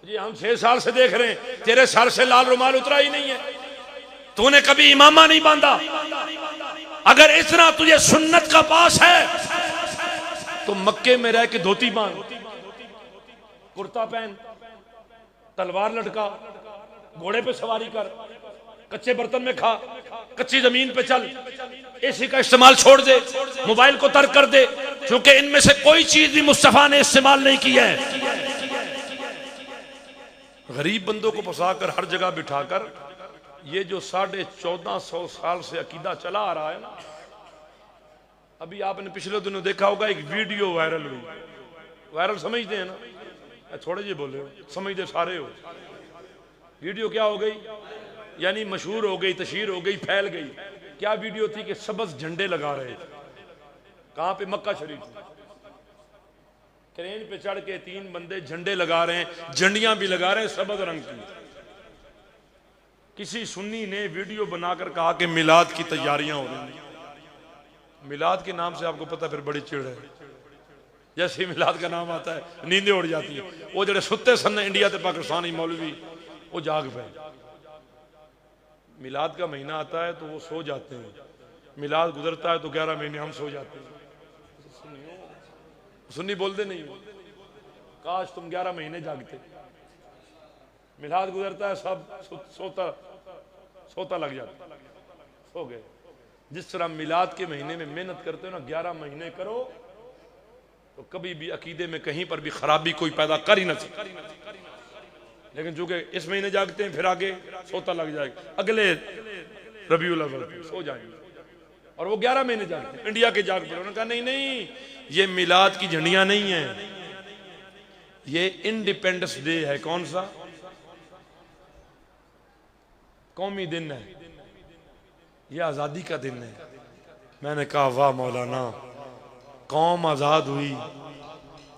जी, हम 6 साल से देख रहे हैं, तेरे सर से लाल रुमाल उतरा ही नहीं है, तूने कभी इमामा नहीं बांधा। अगर इतना तुझे सुन्नत का पास है तो मक्के में रह के धोती बांध, कुर्ता पहन, तलवार लटका, घोड़े पे सवारी कर, कच्चे बर्तन में खा, कच्ची जमीन पे चल, एसी का इस्तेमाल छोड़ दे, मोबाइल को तर्क कर दे, क्योंकि इनमें से कोई चीज भी मुस्तफा ने इस्तेमाल नहीं की है। गरीब बंदों को फंसाकर हर जगह बिठाकर ये जो 1450 साल से अकीदा चला आ रहा है ना, अभी आपने पिछले दिनों देखा होगा एक वीडियो वायरल हुई। वायरल समझते हैं ना, थोड़े जी बोले समझते सारे हो। वीडियो क्या हो गई, यानी मशहूर हो गई, तशहीर हो गई, फैल गई। क्या वीडियो थी कि सबज झंडे लगा रहे थे। कहां पे? मक्का शरीफ। क्रेन पे चढ़ के 3 बंदे झंडे लगा रहे हैं, झंडियां भी लगा रहे हैं सबज रंग की। किसी सुन्नी ने वीडियो बनाकर कहा कि मिलाद की तैयारियां हो रही हैं। मिलाद के नाम से आपको पता फिर बड़ी चिड़ है। जैसे ही मिलाद का नाम आता है नींदें उड़ जाती है। वो जड़े सुते सन इंडिया ते पाकिस्तानी मौलवी वो जाग पे। मिलाद का महीना आता है तो वो सो जाते हैं, मिलाद गुजरता है तो 11 महीने हम सो जाते हैं। सुन्नी बोलते नहीं हो, काश तुम 11 महीने जागते। मिलाद गुजरता है, सब सोता लग जाता, सो गए। जिस तरह मिलाद के महीने में मेहनत करते हो ना, 11 महीने करो तो कभी भी अकीदे में कहीं पर भी खराबी कोई पैदा कर ही ना सके। लेकिन चूंकि इस महीने जागते हैं, फिर आगे सोता लग जाएगा, अगले रबीउल अव्वल सो जाएंगे, और वो 11 महीने जागते हैं। इंडिया के जाग पड़े, उन्होंने कहा नहीं नहीं, ये मिलाद की झंडियां नहीं है, ये इंडिपेंडेंस डे है। कौन सा? कौमी दिन है, ये आजादी का दिन है। मैंने कहा वाह मौलाना, कौम आजाद हुई,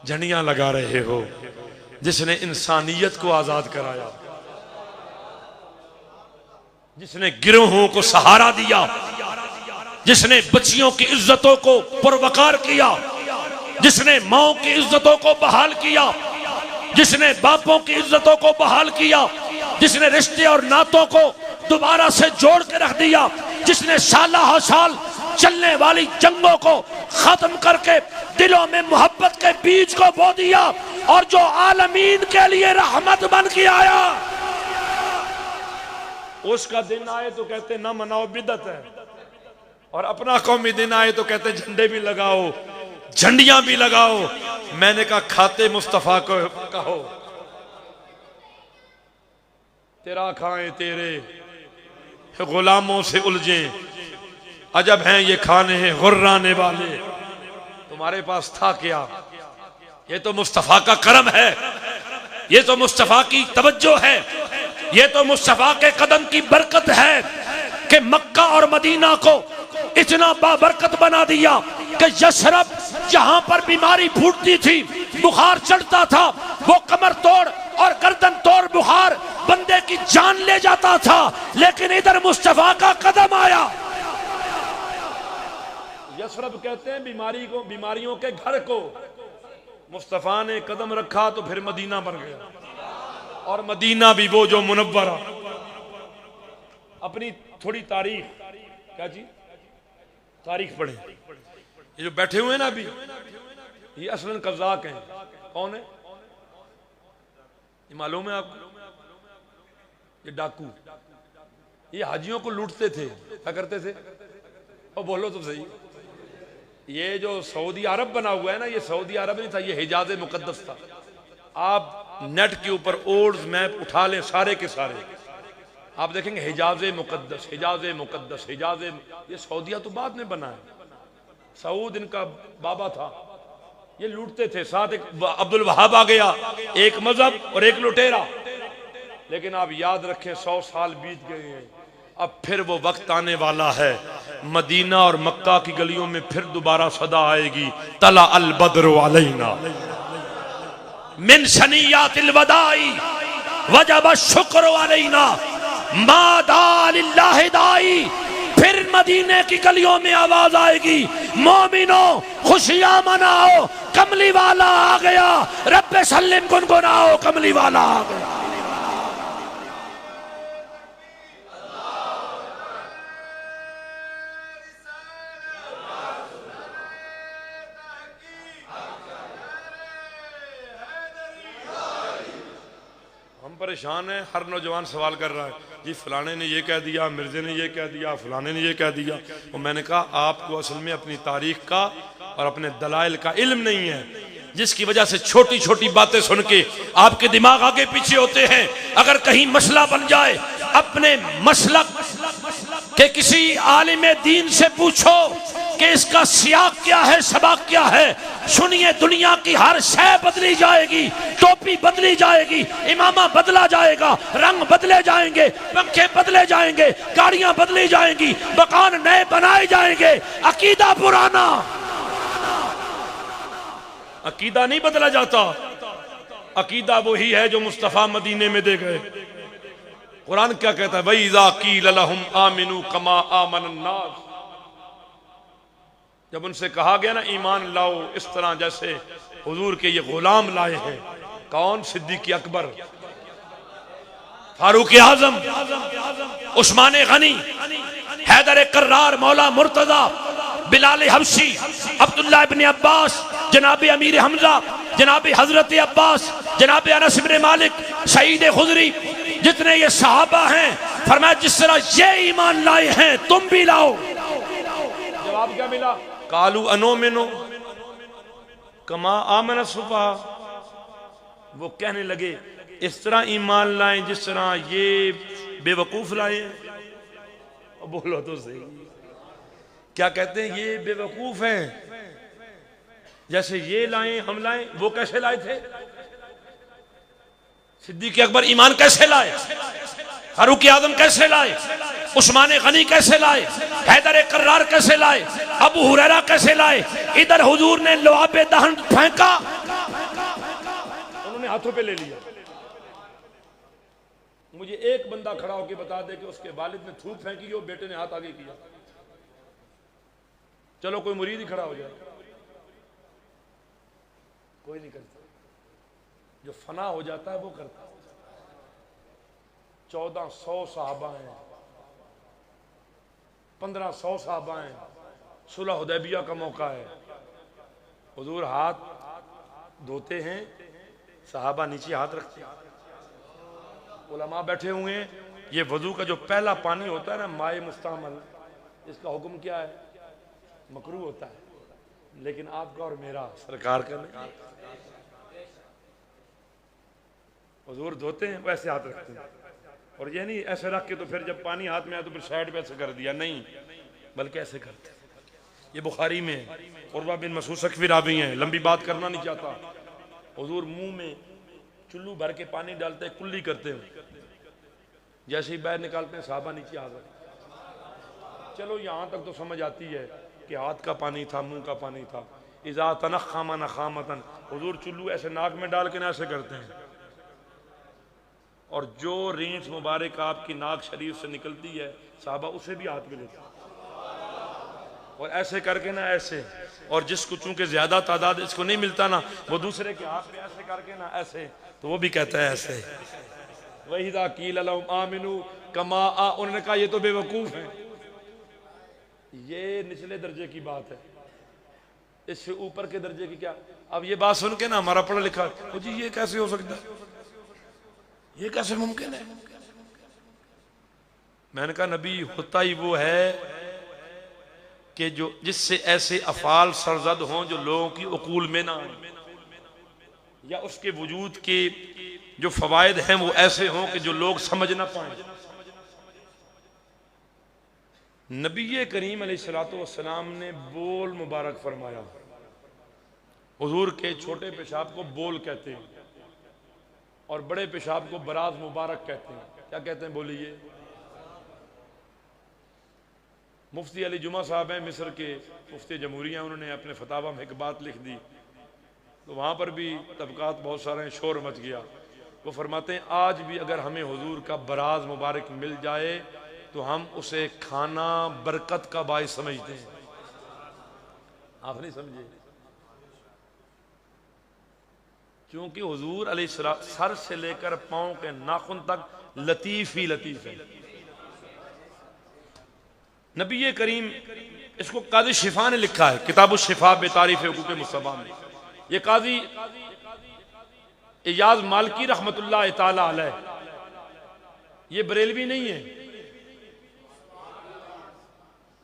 झंडियां लगा रहे हो, जिसने इंसानियत को आजाद कराया, जिसने गिरोहों को सहारा दिया, जिसने बच्चियों की इज्जतों को पुरवकार किया, जिसने माओ की इज्जतों को बहाल किया, जिसने बापों की इज्जतों को बहाल किया, जिसने रिश्ते और नातों को दोबारा से जोड़ के रख दिया, जिसने साल साल चलने वाली जंगों को खत्म करके दिलों में मोहब्बत के बीज को बो दिया, और जो आलमीन के लिए रहमत बन के आया, उसका दिन आए तो कहते ना मनाओ, बिदअत है, और अपना कौमी दिन आए तो कहते झंडे भी लगाओ, झंडियां भी लगाओ। मैंने कहा खाते मुस्तफा को कहो, तेरा खाएं तेरे गुलामों से उलझे, अजब हैं ये खाने हैं गुर्राने वाले। तुम्हारे पास था क्या? ये तो मुस्तफा का करम है, ये तो मुस्तफा की तवज्जो है, ये तो मुस्तफा के कदम की बरकत है कि मक्का और मदीना को इतना बाबरकत बना दिया कि यशरब जहां पर बीमारी फूटती थी, बुखार चढ़ता था, वो कमर तोड़ और गर्दन तोड़ बुखार बंदे की जान ले जाता था, लेकिन इधर मुस्तफा का कदम आया। यशरब कहते हैं बीमारी को, बीमारियों के घर को। मुस्तफा ने कदम रखा तो फिर मदीना बन गया, और मदीना भी वो जो मुनव्वरा। अपनी थोड़ी तारीख, क्या जी तारीख पढ़े। ये जो बैठे हुए हैं ना अभी, ये असलन कज़ाक हैं। कौन है ये मालूम है आपको? ये डाकू, ये हाजियों को लूटते थे। क्या करते थे? और बोलो तो सही। ये जो सऊदी अरब बना हुआ है ना, ये सऊदी अरब नहीं था, ये हिजाज मुकद्दस था। आप नेट के ऊपर ओल्ड मैप उठा लें सारे के सारे, आप देखेंगे हिजाज मुकद्दस, हिजाज मुकद्दस, हिजाज। ये सऊदिया तो बाद में बना है, सऊद इनका बाबा था। ये लूटते थे। साथ एक अब्दुल वहाब आ गया, एक मजहब और एक लुटेरा। लेकिन आप याद रखें 100 साल बीत गए हैं, अब फिर वो वक्त आने वाला है, मदीना और मक्का की गलियों में फिर दोबारा सदा आएगी, तला अल बद्र अलैना मिन सनियातिल वदाई वजब शुक्र अलैना मादा लिल्लाहि दाई। फिर मदीने की गलियों में आवाज आएगी, मोमिनो खुशियां मनाओ, कमली वाला आ गया, रब्बे सल्लिम गुनगुनाओ, कमली वाला आ गया। परेशान है। हर नौजवान सवाल कर रहा है, जी फलाने ने ये कह दिया, मिर्जे ने ये कह दिया, फलाने ने ये कह दिया। और मैंने कहा आपको असल में अपनी तारीख का और अपने दलाइल का इल्म नहीं है, जिसकी वजह से छोटी छोटी बातें सुन के आपके दिमाग आगे पीछे होते हैं। अगर कहीं मसला बन जाए, अपने मसलक के किसी आलिम दीन से पूछो कि इसका सियाक क्या है, सबक क्या है। सुनिए, दुनिया की हर शय बदली जाएगी, टोपी बदली जाएगी, इमामा बदला जाएगा, रंग बदले जाएंगे, पंखे बदले जाएंगे, गाड़ियां बदली जाएंगी, मकान नए बनाए जाएंगे, अकीदा पुराना। अकीदा नहीं बदला जाता, अकीदा वही है जो मुस्तफा मदीने में दे गए। कुरान क्या कहता है? वही इज़ा क़ील लहुम आमिनू कमा आमनन नास। जब उनसे कहा गया ना ईमान लाओ इस तरह जैसे हुजूर के ये गुलाम लाए हैं। कौन? सिद्दीक़ अकबर, फारूक आजम, उस्मान गनी, हैदर कर्रार, मौला मुर्तजा, बिलाल हबशी, अब्दुल्लाह इब्न अब्बास, जनाब अमीर हमजा, जनाब हजरत अब्बास, जनाब अनस इब्न मालिक, शहीद खुदरी, जितने ये सहाबा हैं, फरमाया जिस तरह ये ईमान लाए हैं तुम भी लाओ। जवाब क्या मिला? कालू अनो मिनो कमा आमन सुफा। वो कहने लगे इस तरह ईमान लाएं जिस तरह ये बेवकूफ लाए। बोलो तो सही, क्या कहते हैं? ये बेवकूफ हैं, जैसे ये लाए हम लाए। वो कैसे लाए थे? सिद्दीक अकबर ईमान कैसे लाए? फारूक आजम कैसे लाए? उस्मान गनी कैसे लाए? हैदर कर्रार कैसे लाए? अबू हुरैरा कैसे लाए? इधर हुजूर ने लुआब दहन फेंका, उन्होंने हाथों पे ले लिया। मुझे एक बंदा खड़ा होकर बता दे कि उसके वालिद ने थूक फेंकी हो, बेटे ने हाथ आगे किया। चलो कोई मुरीद ही खड़ा हो जाए। कोई नहीं करता, जो फना हो जाता है वो करता है। 1400 साहबा हैं, 1500 साहबा हैं, सुलह हुदैबिया का मौका है। हुजूर हाथ धोते हैं, साहबा नीचे हाथ रखते हैं, उलमा बैठे हुए हैं। ये वजू का जो पहला पानी होता है ना, माए मुस्तामल, इसका हुक्म क्या है? मकरू होता है, लेकिन आपका और मेरा सरकार का नहीं। हुजूर धोते हैं वैसे हाथ रखते हैं, और ये नहीं ऐसे रख के तो फिर जब पानी हाथ में आया तो फिर साइड पे ऐसे कर दिया, नहीं, बल्कि ऐसे करते हैं। ये बुखारी में है, उर्वा बिन मसूद सखवी रावी हैं, लंबी बात करना नहीं चाहता। हुजूर मुंह में चुल्लू भर के पानी डालते हैं, कुल्ली करते हैं, जैसे ही बाहर निकालते हैं साहबा नीचे आ गए। चलो यहाँ तक तो समझ आती है कि हाथ का पानी था, मुंह का पानी था। इज़ा तनख़्ख़मा नख़ामतन, हुजूर चुल्लू ऐसे नाक में डाल के ना ऐसे करते हैं, और जो रींस मुबारक आपकी नाक शरीफ से निकलती है साहबा उसे भी हाथ में लेते हैं, और ऐसे करके ना ऐसे, और जिसको चूंकि ज्यादा तादाद इसको नहीं मिलता ना, वो दूसरे के हाथ में ऐसे करके ना ऐसे, तो वो भी कहता है ऐसे। वही दा कील लहुम आमिनू कमा आ, उन्होंने कहा ये तो बेवकूफ है। ये निचले दर्जे की बात है, इससे ऊपर के दर्जे की क्या? अब ये बात सुन के ना हमारा पढ़ा लिखा तो जी ये कैसे हो सकता है, ये कैसे मुमकिन है? मैंने कहा नबी होता ही वो है कि जो जिससे ऐसे अफाल सरजद हों जो लोगों की उकूल में ना आए, या उसके वजूद के जो फवायद हैं वो ऐसे हों कि जो लोग समझ ना पाए। नबी करीम अलैहिस्सलातु वस्सलाम ने बोल मुबारक फरमाया। हुजूर के छोटे पेशाब को बोल कहते हैं, और बड़े पेशाब को बराज मुबारक कहते हैं। क्या कहते हैं बोलिए? मुफ्ती अली जुमा साहब हैं, मिस्र के मुफ्ती जमहूरिया, उन्होंने अपने फतावा में एक बात लिख दी, तो वहाँ पर भी तबकात बहुत सारे, शोर मच गया। वो फरमाते हैं आज भी अगर हमें हुजूर का बराज मुबारक मिल जाए तो हम उसे खाना बरकत का बाइस समझते हैं। आप नहीं समझे? क्योंकि हुजूर अलैहिस्सलाम सर से लेकर पांव के नाखून तक लतीफ ही लतीफ है। नबी करीम, इसको काजी शिफा ने लिखा है, किताबुश शिफा बेतारीफ हुकूक मुस्तफा में। ये काजी इजाज मालकी रहमतुल्लाह ताला अलैह, ये बरेलवी नहीं है,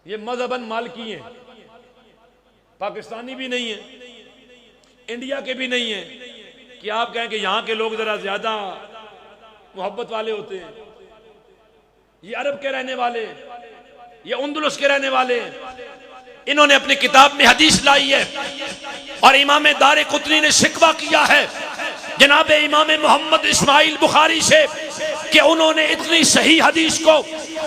ये मजहबन मालकी हैं, पाकिस्तानी भी नहीं है, इंडिया के भी नहीं है कि आप कहें कि यहाँ के लोग जरा ज्यादा मोहब्बत वाले होते हैं। ये अरब के रहने वाले, ये उंदुलुस के रहने वाले, इन्होंने अपनी किताब में हदीस लाई है, और इमाम दारे कुतनी ने शिकवा किया है जनाब इमाम मोहम्मद इस्माइल बुखारी से कि उन्होंने इतनी सही हदीस को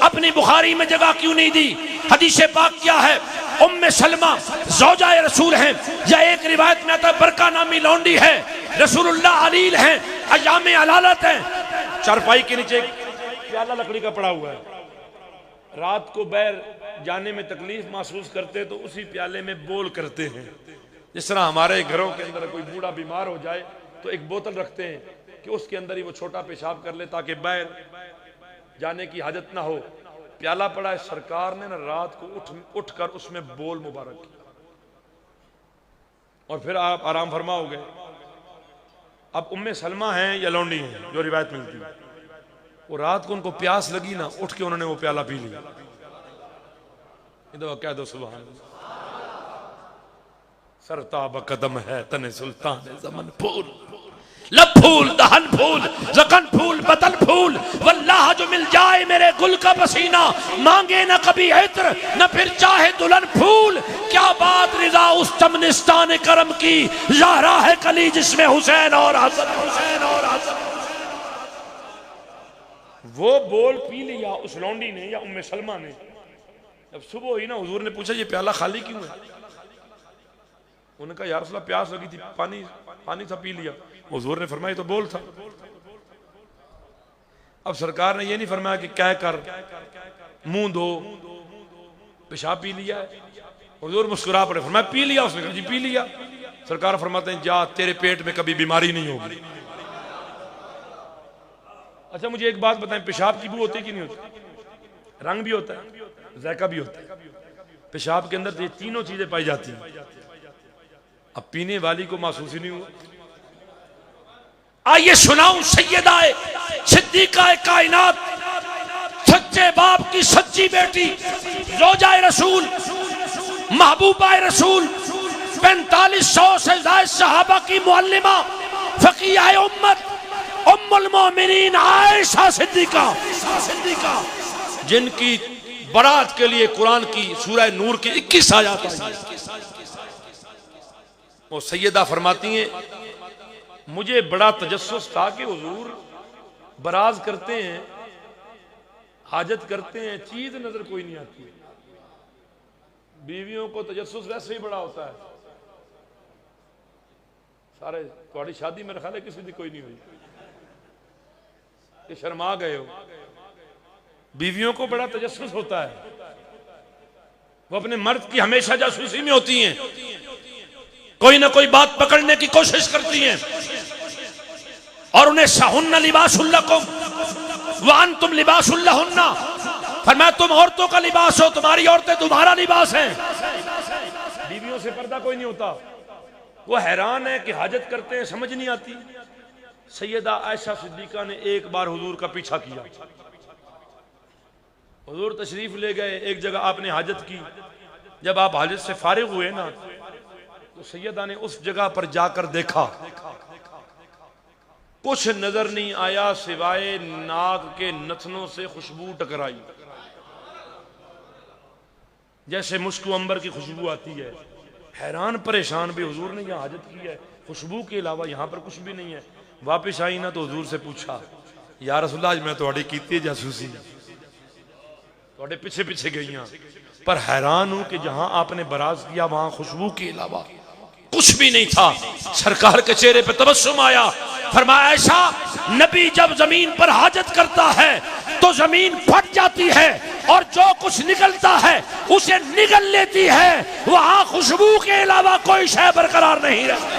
अपनी बुखारी में जगह क्यों नहीं दी। हदीस पाक क्या है? उम्मे सलमा ज़ौजाए रसूल हैं, या एक रिवायत में आता है बरका नामी लौंडी है, रसूलुल्लाह अलील हैं, अयामे अलालत हैं। चारपाई के नीचे प्याला लकड़ी का पड़ा हुआ है, रात को बैर जाने में तकलीफ महसूस करते तो उसी प्याले में बोल करते हैं। जिस तरह हमारे घरों के अंदर कोई बूढ़ा बीमार हो जाए तो एक बोतल रखते हैं कि उसके अंदर ही वो छोटा पेशाब कर ले ताकि बैर जाने की हाजत ना हो। प्याला पड़ा है, सरकार ने ना रात को उठकर उसमें बोल मुबारक किया। और फिर आप आराम फरमा हो गए। अब उम्मे सलमा हैं या लौंडी हैं, जो रिवायत मिलती है, वो रात को उनको प्यास लगी ना, उठ के उन्होंने वो प्याला पी लिया। तो कह दो सुभान अल्लाह। सरताब कदम है तने सुल्तान ज़मन फूल, लब फूल दहन फूल जखन फूल बदन फूल, वल्लाह जो मिल जाए मेरे गुल का पसीना, मांगे न कभी इत्र न फिर चाहे दुल्हन फूल। क्या बात रिजा उस चमनिस्तान करम की, ज़हरा है कली जिसमें हुसैन और हसन, हुसैन और हसन। वो बोल पी लिया उस लौंडी ने या उम्मे सलमा ने। जब सुबह हुई ना, हुजूर ने पूछा ये प्याला खाली क्यों है? उन्होंने कहा या रसूल अल्लाह प्यास लगी थी, पानी था, पी लिया। हुजूर ने फरमाया तो बोल था। अब सरकार ने ये नहीं फरमाया कि कह कर मुंह धो, पेशाब पी लिया है। हुजूर मुस्कुरा पड़े, फरमाया पी लिया? उसने कहा जी पी लिया। सरकार फरमाते हैं जा, तेरे पेट में कभी बीमारी नहीं होगी। अच्छा मुझे एक बात बताएं, पेशाब की बू होती है कि नहीं होती? रंग भी होता है, जायका भी होता है। पेशाब के अंदर ये तीनों चीजें पाई जाती हैं। अब पीने वाली को महसूस ही नहीं हुआ। आइए सुनाऊं सैयदाए सिद्दीकाए कायनात, सच्चे बाप की सच्ची बेटी, रोजाए रसूल, महबूबाए रसूल, 4500 से ज्यादा सहाबा की मुअल्लिमा, फकीहाए उम्मत, उम्मुल मोमिनीन आयशा सिद्दीका, जिनकी बारात के लिए कुरान की सूरह नूर की 21 आयत आई। वो सैयदा फरमाती हैं मुझे बड़ा तजस्सुस था कि हुजूर बराज करते हैं, हाजत करते हैं, चीज नजर कोई नहीं आती। बीवियों को तजस्सुस वैसे ही बड़ा होता है। सारे तुम्हारी शादी मेरे ख्याल है किसी की कोई नहीं हुई कि शर्मा गए हो। बीवियों को बड़ा तजस्सुस होता है, वो अपने मर्द की हमेशा जासूसी में होती हैं, कोई ना कोई बात पकड़ने की कोशिश करती हैं। और उन्हें सहुन्ना लिबासुल लकुम व अंतुम लिबासुल लहुन्ना, फरमाया तुम औरतों का लिबास हो, तुम्हारी औरतें तुम्हारा लिबास हैं। बीवियों से पर्दा कोई नहीं होता। वो हैरान है कि हाजत करते हैं, समझ नहीं आती। सैयदा आयशा सिद्दीका ने एक बार हुजूर का पीछा किया। हुजूर तशरीफ ले गए एक जगह, आपने हाजत की। जब आप हाजत से फारिग हुए ना, तो सैयदा ने उस जगह पर जाकर देखा, कुछ नजर नहीं आया सिवाय नाक के नथनों से खुशबू टकराई, जैसे मुश्क अंबर की खुशबू आती है। हैरान परेशान भी, हुजूर ने यहाँ हाजत की है, खुशबू के अलावा यहाँ पर कुछ भी नहीं है। वापिस आई ना तो हुजूर से पूछा या रसूल अल्लाह मैं थोड़ी कीती जासूसी, थोड़े पीछे पीछे गई, पर हैरान हूं कि जहां आपने बराज किया वहां खुशबू के अलावा कुछ भी नहीं था। सरकार के चेहरे पे तबस्सुम आया। फरमाया ऐसा नबी जब जमीन पर हाजत करता है तो जमीन फट जाती है और जो कुछ निकलता है उसे निगल लेती है, वहां खुशबू के अलावा कोई शय बरकरार नहीं रहती।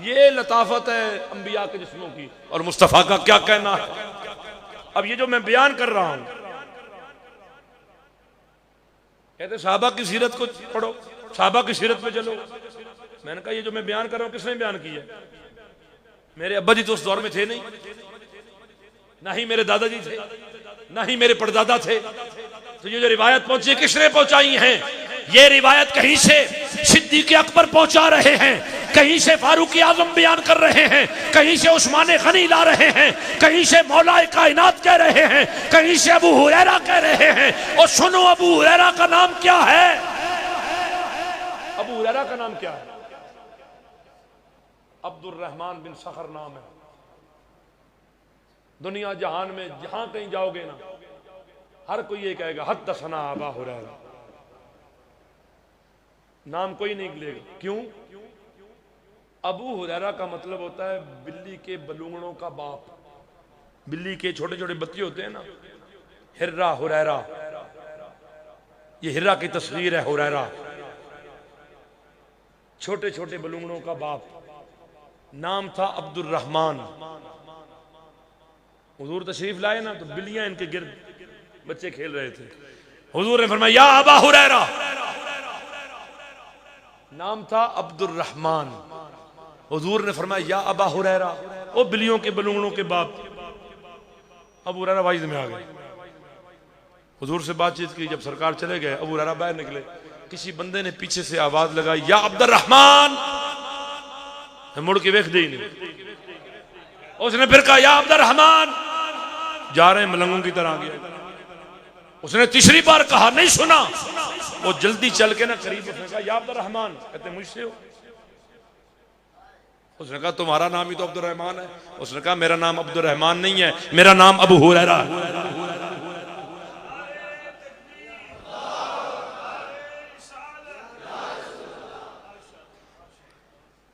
ये लताफत है अंबिया के जिस्मों की। और मुस्तफा का क्या कहना है। अब ये जो मैं बयान कर रहा हूं, कहते साहबा की सीरत को पढ़ो, साहबा की सीरत पे चलो। मैंने कहा ये जो मैं बयान कर रहा हूं किसने बयान किया? मेरे अब्बा जी तो उस दौर में थे नहीं, ना ही मेरे दादाजी थे, ना ही मेरे परदादा थे। तो ये जो रिवायत पहुंची किसने पहुंचाई है? ये रिवायत कहीं से सिद्दीक अकबर पहुंचा रहे हैं, कहीं से फारूक आजम बयान कर रहे हैं, कहीं से उस्मान गनी ला रहे हैं, कहीं से मौलाए कायनात कह रहे हैं, कहीं से अबू हुरैरा कह रहे हैं। और सुनो अबू हुरैरा का नाम क्या है? अबू हुरैरा का नाम क्या है? अब्दुर्रहमान बिन सखर नाम है। दुनिया जहान में जहां कहीं जाओगे ना, हर कोई ये कहेगा हद्दसना अबू हुरैरा, नाम कोई नहीं लेगा। क्यों? अबू हुरैरा का मतलब होता है बिल्ली के बलूंगड़ों का बाप। बिल्ली के छोटे छोटे बच्चे होते हैं ना, हिर्रा हुरैरा, ये हिर्रा की तस्वीर है। हुरैरा छोटे छोटे बलूंगड़ों का बाप, नाम था अब्दुर्रहमान। हुजूर तशरीफ लाए ना तो बिल्लियां इनके गिर्द बच्चे खेल रहे थे। हुजूर ने फरमाया या अबा हुरैरा, नाम था अब्दुर्रहमान। हुजूर ने फरमाया या अबा हुरैरा, ओ बिल्लियों के बलूंगड़ों के बाप। अबू हुरैरा वाइज में आ गए, हुजूर से बातचीत की। जब सरकार चले गए, अबू हुरैरा बाहर निकले, किसी बंदे ने पीछे से आवाज लगाई या अब्दुर्रहमान। मुड़ के वेख दी नहीं। उसने फिर कहा या अब्दुर्रहमान। जा रहे मलंगों की तरह गया। उसने तीसरी बार कहा, नहीं सुना। वो जल्दी चल के ना करीब, उसने कहा या अब्दुर्रहमान। कहते मुझसे हो? उसने कहा तुम्हारा नाम ही तो अब्दुर्रहमान है। उसने कहा मेरा नाम अब्दुर्रहमान नहीं है, मेरा नाम अबू हुरैरा है।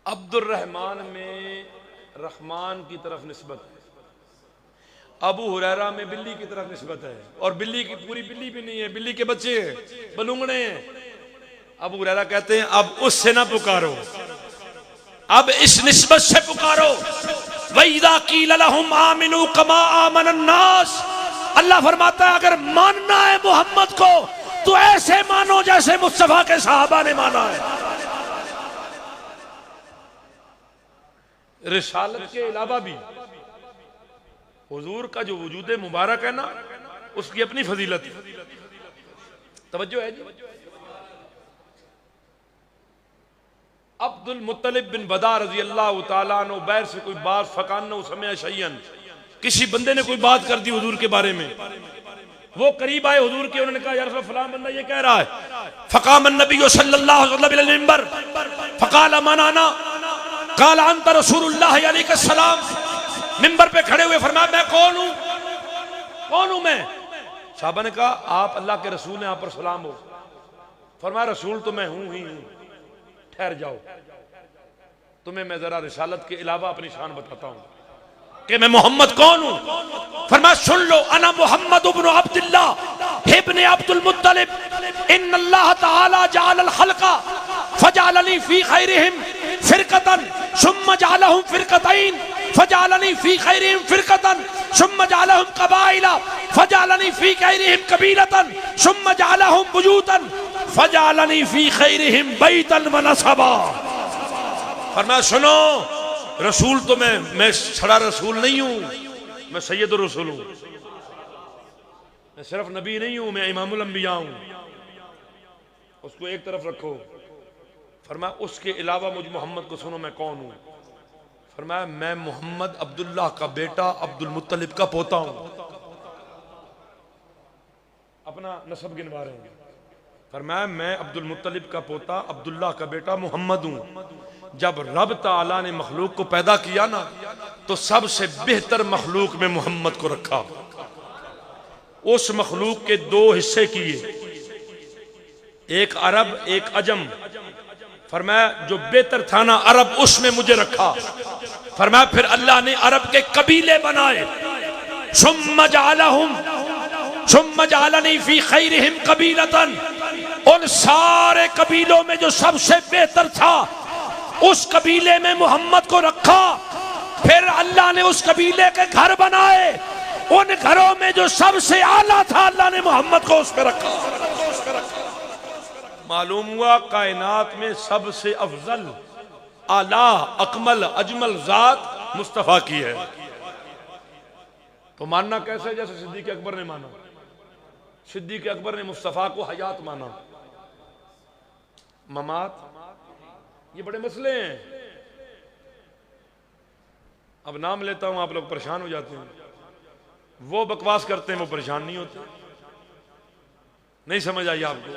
अब्दुर्रहमान में रहमान की तरफ निस्बत है, अबू हुरैरा में बिल्ली की तरफ निस्बत है। और बिल्ली की पूरी बिल्ली भी नहीं है, बिल्ली के बच्चे हैं, बलूंगड़े हैं। अबू हुरैरा कहते हैं अब उससे ना पुकारो, अब इस निस्बत से पुकारो। वइदा कील लहुम आमिनू कमा आमनन नास। अल्लाह फरमाता है अगर मानना है मोहम्मद को तो ऐसे मानो जैसे मुस्तफा के सहाबा ने माना है। रिसालत के अलावा भी हुजूर का जो वजूद मुबारक है ना, उसकी अपनी फजीलत है। तवज्जो है जी। अब्दुल मुत्तलिब बिन बदा रजी अल्लाह तआला अन्हु बैर से कोई बात फकान समय शयन, किसी बंदे ने कोई बात कर दी हुजूर के बारे में। वो करीब आए हुजूर के, उन्होंने कहा या रसूल फलां बंदा ये कह रहा है। फकाम नबी सल्लल्लाहु अलैहि वसल्लम अल मिंबर फकाल मनाना काल अंत रसूलुल्लाह अलैहि सलाम। मिंबर पे खड़े हुए फरमाया मैं कौन हूं, कौन हूं मैं? साहबा ने कहा आप अल्लाह के रसूल हैं, आप पर सलाम हो। फरमाया रसूल तो मैं हूं ही हूं, ठहर जाओ, तुम्हें मैं जरा रिसालत के अलावा अपनी शान बताता हूं कि मैं मोहम्मद कौन हूं। फरमाया सुन लो, अना मोहम्मद इब्न अब्दुल्लाह इब्न अब्दुल मुत्तलिब इन्नल्लाह तआला जअल खल्का फजअलनी फी खैरिहिम फिरकतन सुम्मा जअलहुम फिरकतैन फजअलनी फी खैरिहिम फिरकतन सुम्मा जअलहुम कबाइला फजअलनी फी खैरिहिम कबीलतन सुम्मा जअलहुम बुयूतन फजअलनी फी खैरिहिम बैतन व नसबा। फरमाया सुनो, रसूल तो मैं छड़ा रसूल नहीं हूं, मैं सैयदुर रसूल हूं। मैं सिर्फ नबी नहीं हूं, मैं इमामुल अंबिया हूं। उसको एक तरफ रखो। फरमाया उसके अलावा मुझ मोहम्मद को सुनो, मैं कौन हूं। फरमाया मैं मोहम्मद अब्दुल्लाह का बेटा अब्दुल मुत्तलिब का पोता हूं। अपना नस्ब गिनवा रहे हैं। फरमाया मैं अब्दुल मुत्तलिब का पोता अब्दुल्लाह का बेटा मोहम्मद हूं। जब रब ताला ने मखलूक को पैदा किया ना, तो सबसे बेहतर मखलूक में मोहम्मद को रखा। उस मखलूक के दो हिस्से किए, एक अरब एक अजम। फरमाया जो बेहतर था ना अरब, उसमें मुझे रखा। फरमाया फिर अल्लाह ने अरब के कबीले बनाए। सुम्मा जअलनी फी खैरिहिम कबीलतन। उन सारे कबीलों में जो सबसे बेहतर था, उस कबीले में मोहम्मद को रखा। फिर अल्लाह ने उस कबीले के घर बनाए। उन घरों में जो सबसे आला था, अल्लाह ने मोहम्मद को उस पर रखा। मालूम हुआ कायनात में सबसे अफजल, आला, अकमल, अजमल जात मुस्तफा की है। तो मानना कैसे? जैसे सिद्दीक अकबर ने माना। सिद्दीक अकबर ने मुस्तफा को हयात माना, ममात, ये बड़े मसले हैं। अब नाम लेता हूं, आप लोग परेशान हो जाते हैं। वो बकवास करते हैं, वो परेशान नहीं होते। नहीं समझ आई आपको?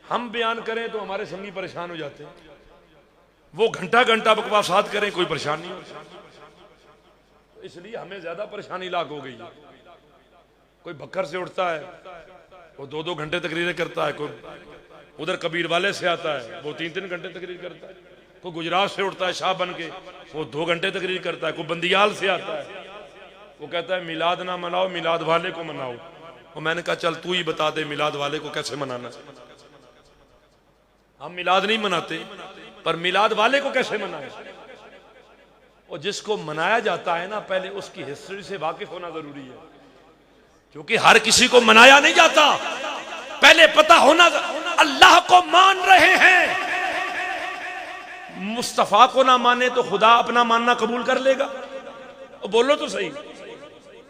हम बयान करें तो हमारे संगी परेशान हो जाते हैं। वो घंटा घंटा बकवासात करें, कोई परेशान नहीं होता। तो इसलिए हमें ज्यादा परेशानी लाक हो गई है। कोई बकर से उठता है, वो 2-2 घंटे तकरीरें करता है। कोई उधर कबीर वाले से आता है, वो 3-3 घंटे तकरीर करता है। कोई गुजरात से उठता है शाह बन के, वो 2 घंटे तकरीर करता है। कोई बंदियाल से आता है, वो कहता है मिलाद ना मनाओ, मिलाद वाले को मनाओ। और मैंने कहा चल तू ही बता दे मिलाद वाले को कैसे मनाना। हम मिलाद नहीं मनाते, पर मिलाद वाले को कैसे मनाए। और जिसको मनाया जाता है ना, पहले उसकी हिस्ट्री से वाकिफ होना जरूरी है, क्योंकि हर किसी को मनाया नहीं जाता। पहले पता होना, अल्लाह को मान रहे हैं मुस्तफ़ा को ना माने तो खुदा अपना मानना कबूल कर लेगा? बोलो तो सही।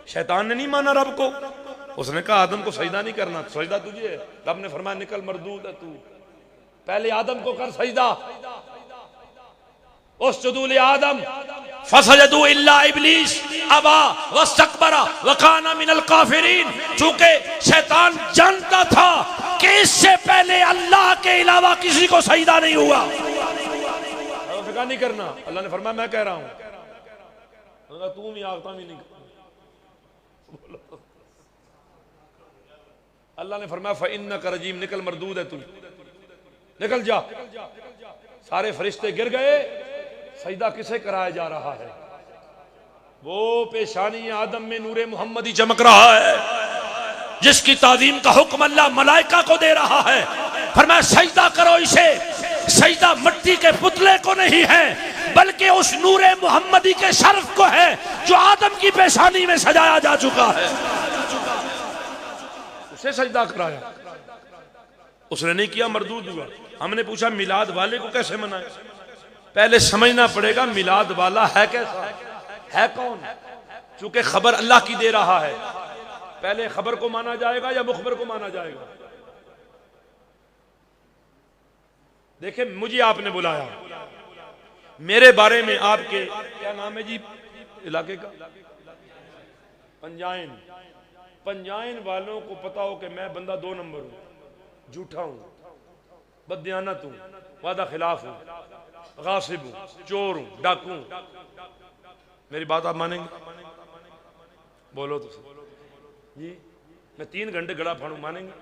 शैतान ने नहीं माना रब को, उसने कहा आदम को सजदा नहीं करना, सजदा तुझे है। रब ने फरमाया निकल मरदूद है तू, पहले आदम को कर सजदा। उसजुदू ले आदम फसजदू इल्ला इब्लीस अबा वस्तकबरा वकाना मिनल काफिरीन। चूंकि शैतान जानता था कि इससे पहले अल्लाह के अलावा किसी को सजदा नहीं हुआ, नहीं करना। अल्लाह ने फरमाया मैं कह रहा हूं, तू भी आगता भी नहीं। अल्लाह ने फरमाया फ़इन्नका रजीम, निकल मरदूद है तू, निकल जा। सारे फरिश्ते गिर गए। सजदा किसे कराया जा रहा है? वो पेशानी आदम में नूरे मोहम्मदी चमक रहा है, जिसकी ताजीम का हुक्म अल्लाह मलाइका को दे रहा है। फरमाया सजदा करो इसे। सजदा मिट्टी के पुतले को नहीं है, बल्कि उस नूरे मोहम्मदी के शर्फ को है जो आदम की पेशानी में सजाया जा चुका है। उसे सजदा कराया, उसने नहीं किया, मरदूद हुआ। हमने पूछा मिलाद वाले को कैसे मनाए? पहले समझना पड़ेगा मिलाद वाला है कैसा, है कौन। चूंकि खबर अल्लाह की दे रहा है, पहले खबर को माना जाएगा या मुखबर को माना जाएगा? देखे, मुझे आपने बुलाया, मेरे बारे में आपके क्या नाम है जी इलाके का? पंजाइन। पंजाइन वालों को पता हो कि मैं बंदा 2 नंबर हूं, झूठा हूं, बददियानत हूं, वादा खिलाफ हूं, गासिब हूं, चोर हूं, डाकू हूं। मेरी बात आप मानेंगे? बोलो तो जी। मैं 3 घंटे गड़ा फाड़ू, मानेंगे?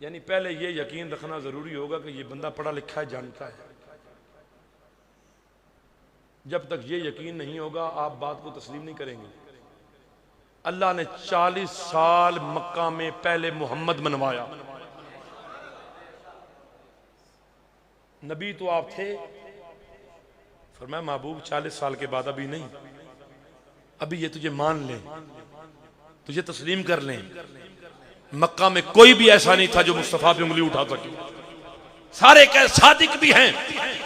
यानी पहले ये यकीन रखना जरूरी होगा कि ये बंदा पढ़ा लिखा है, जानता है। जब तक ये यकीन नहीं होगा आप बात को तस्लीम नहीं करेंगे। अल्लाह ने 40 साल मक्का में पहले मोहम्मद मनवाया। नबी तो आप थे, फरमाया महबूब 40 साल के बाद अभी नहीं, अभी ये तुझे मान लें, तुझे तस्लीम कर लें। मक्का में कोई भी ऐसा नहीं था जो मुस्तफा पे उंगली उठा सके। सारे कह सादिक भी हैं,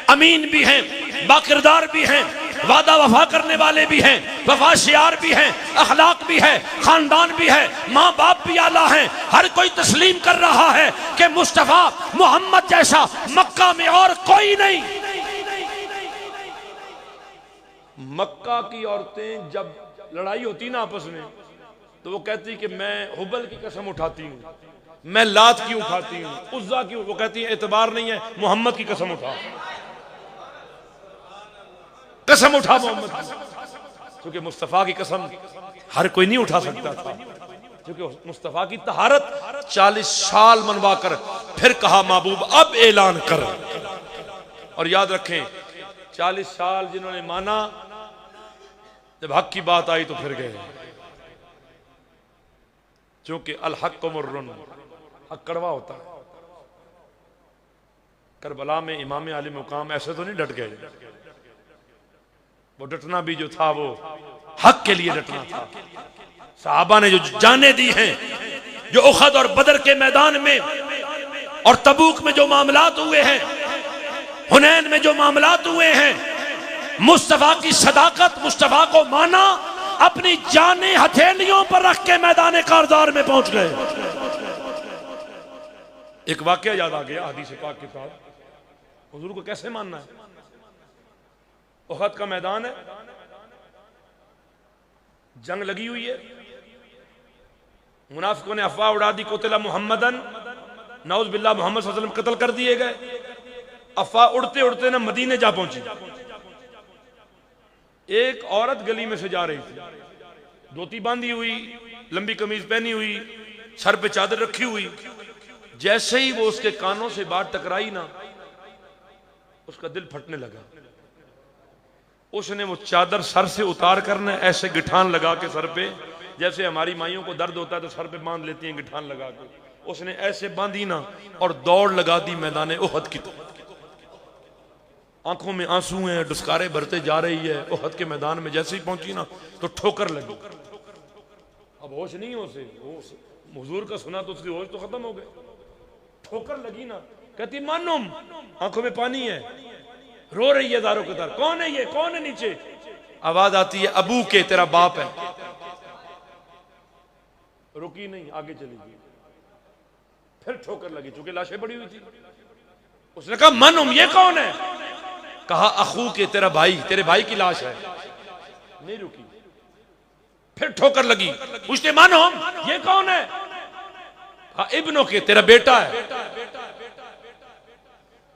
अमीन भी हैं, बाकिरदार भी हैं, वादा वफा करने वाले भी हैं, वफाशियार भी हैं, अखलाक भी है, खानदान भी है, माँ बाप भी आला हैं। हर कोई तस्लीम कर रहा है कि मुस्तफा मोहम्मद जैसा मक्का में और कोई नहीं। मक्का की औरतें जब लड़ाई होती ना आपस में, तो वो कहती कि मैं हुबल की कसम उठाती हूँ, मैं लात की उठाती हूँ, उज़्ज़ा की। वो कहती है एतबार नहीं है, मोहम्मद की कसम उठा, कसम उठा मोहम्मद की। क्योंकि मुस्तफ़ा की कसम हर कोई नहीं उठा सकता था, क्योंकि मुस्तफ़ा की तहारत 40 साल मनवा कर फिर कहा महबूब अब ऐलान कर। और याद रखें 40 साल जिन्होंने माना, जब हक की बात आई तो फिर गए। क्योंकि अल हक़्क़ु मुर्रुन, हक कड़वा होता है। करबला में इमाम आले मुकाम ऐसे तो नहीं डट गए, वो डटना भी जो था वो हक के लिए डटना था। सहाबा ने जो जाने दी हैं, जो उखद और बदर के मैदान में और तबूक में जो मामलात हुए हैं, हुनैन में जो मामलात हुए हैं, मुस्तफा की सदाकत, मुस्तफा को माना, अपनी जाने हथेलियों पर रख के मैदान कारदार में पहुंच गए। एक वाकया याद आ गया हदीस पाक के साथ, हुजूर को कैसे मानना है। उहद का मैदान है, जंग लगी हुई है, मुनाफिकों ने अफवाह उड़ा दी कुतिला मुहम्मदन, नौज बिल्लाह मोहम्मद सल्लल्लाहु अलैहि वसल्लम कत्ल कर दिए गए। अफवाह उड़ते उड़ते ना मदीने जा पहुंची। एक औरत गली में से जा रही थी, धोती बांधी हुई, लंबी कमीज पहनी हुई, सर पे चादर रखी हुई। जैसे ही वो उसके कानों से बात टकराई ना, उसका दिल फटने लगा। उसने वो चादर सर से उतार कर ना ऐसे गिठान लगा के सर पे, जैसे हमारी माइयों को दर्द होता है तो सर पे बांध लेती हैं गिठान लगा के, उसने ऐसे बांधी ना और दौड़ लगा दी मैदान उहद की तरफ। आंखों में आंसू हैं, डुस्कारे भरते जा रही है। उहद के मैदान में जैसे ही पहुंची ना तो ठोकर लगी। अब होश नहीं हो से, हुजूर का सुना तो उसकी होश तो खत्म हो गए। ठोकर लगी ना, कहती मानुम, आंखों में पानी है, रो रही है दारों के दार। कौन है ये, कौन है नीचे? आवाज आती है अबू के, तेरा बाप है। रुकी नहीं, आगे चली गई। फिर ठोकर लगी, चूंकि लाशें पड़ी हुई थी। उसने कहा मानुम, ये कौन है? कहा अखू के, तेरा भाई, तेरे भाई की लाश है। नहीं रुकी, फिर ठोकर लगी, पूछते मानुम ये कौन है? कहा इब्नो के, तेरा बेटा है।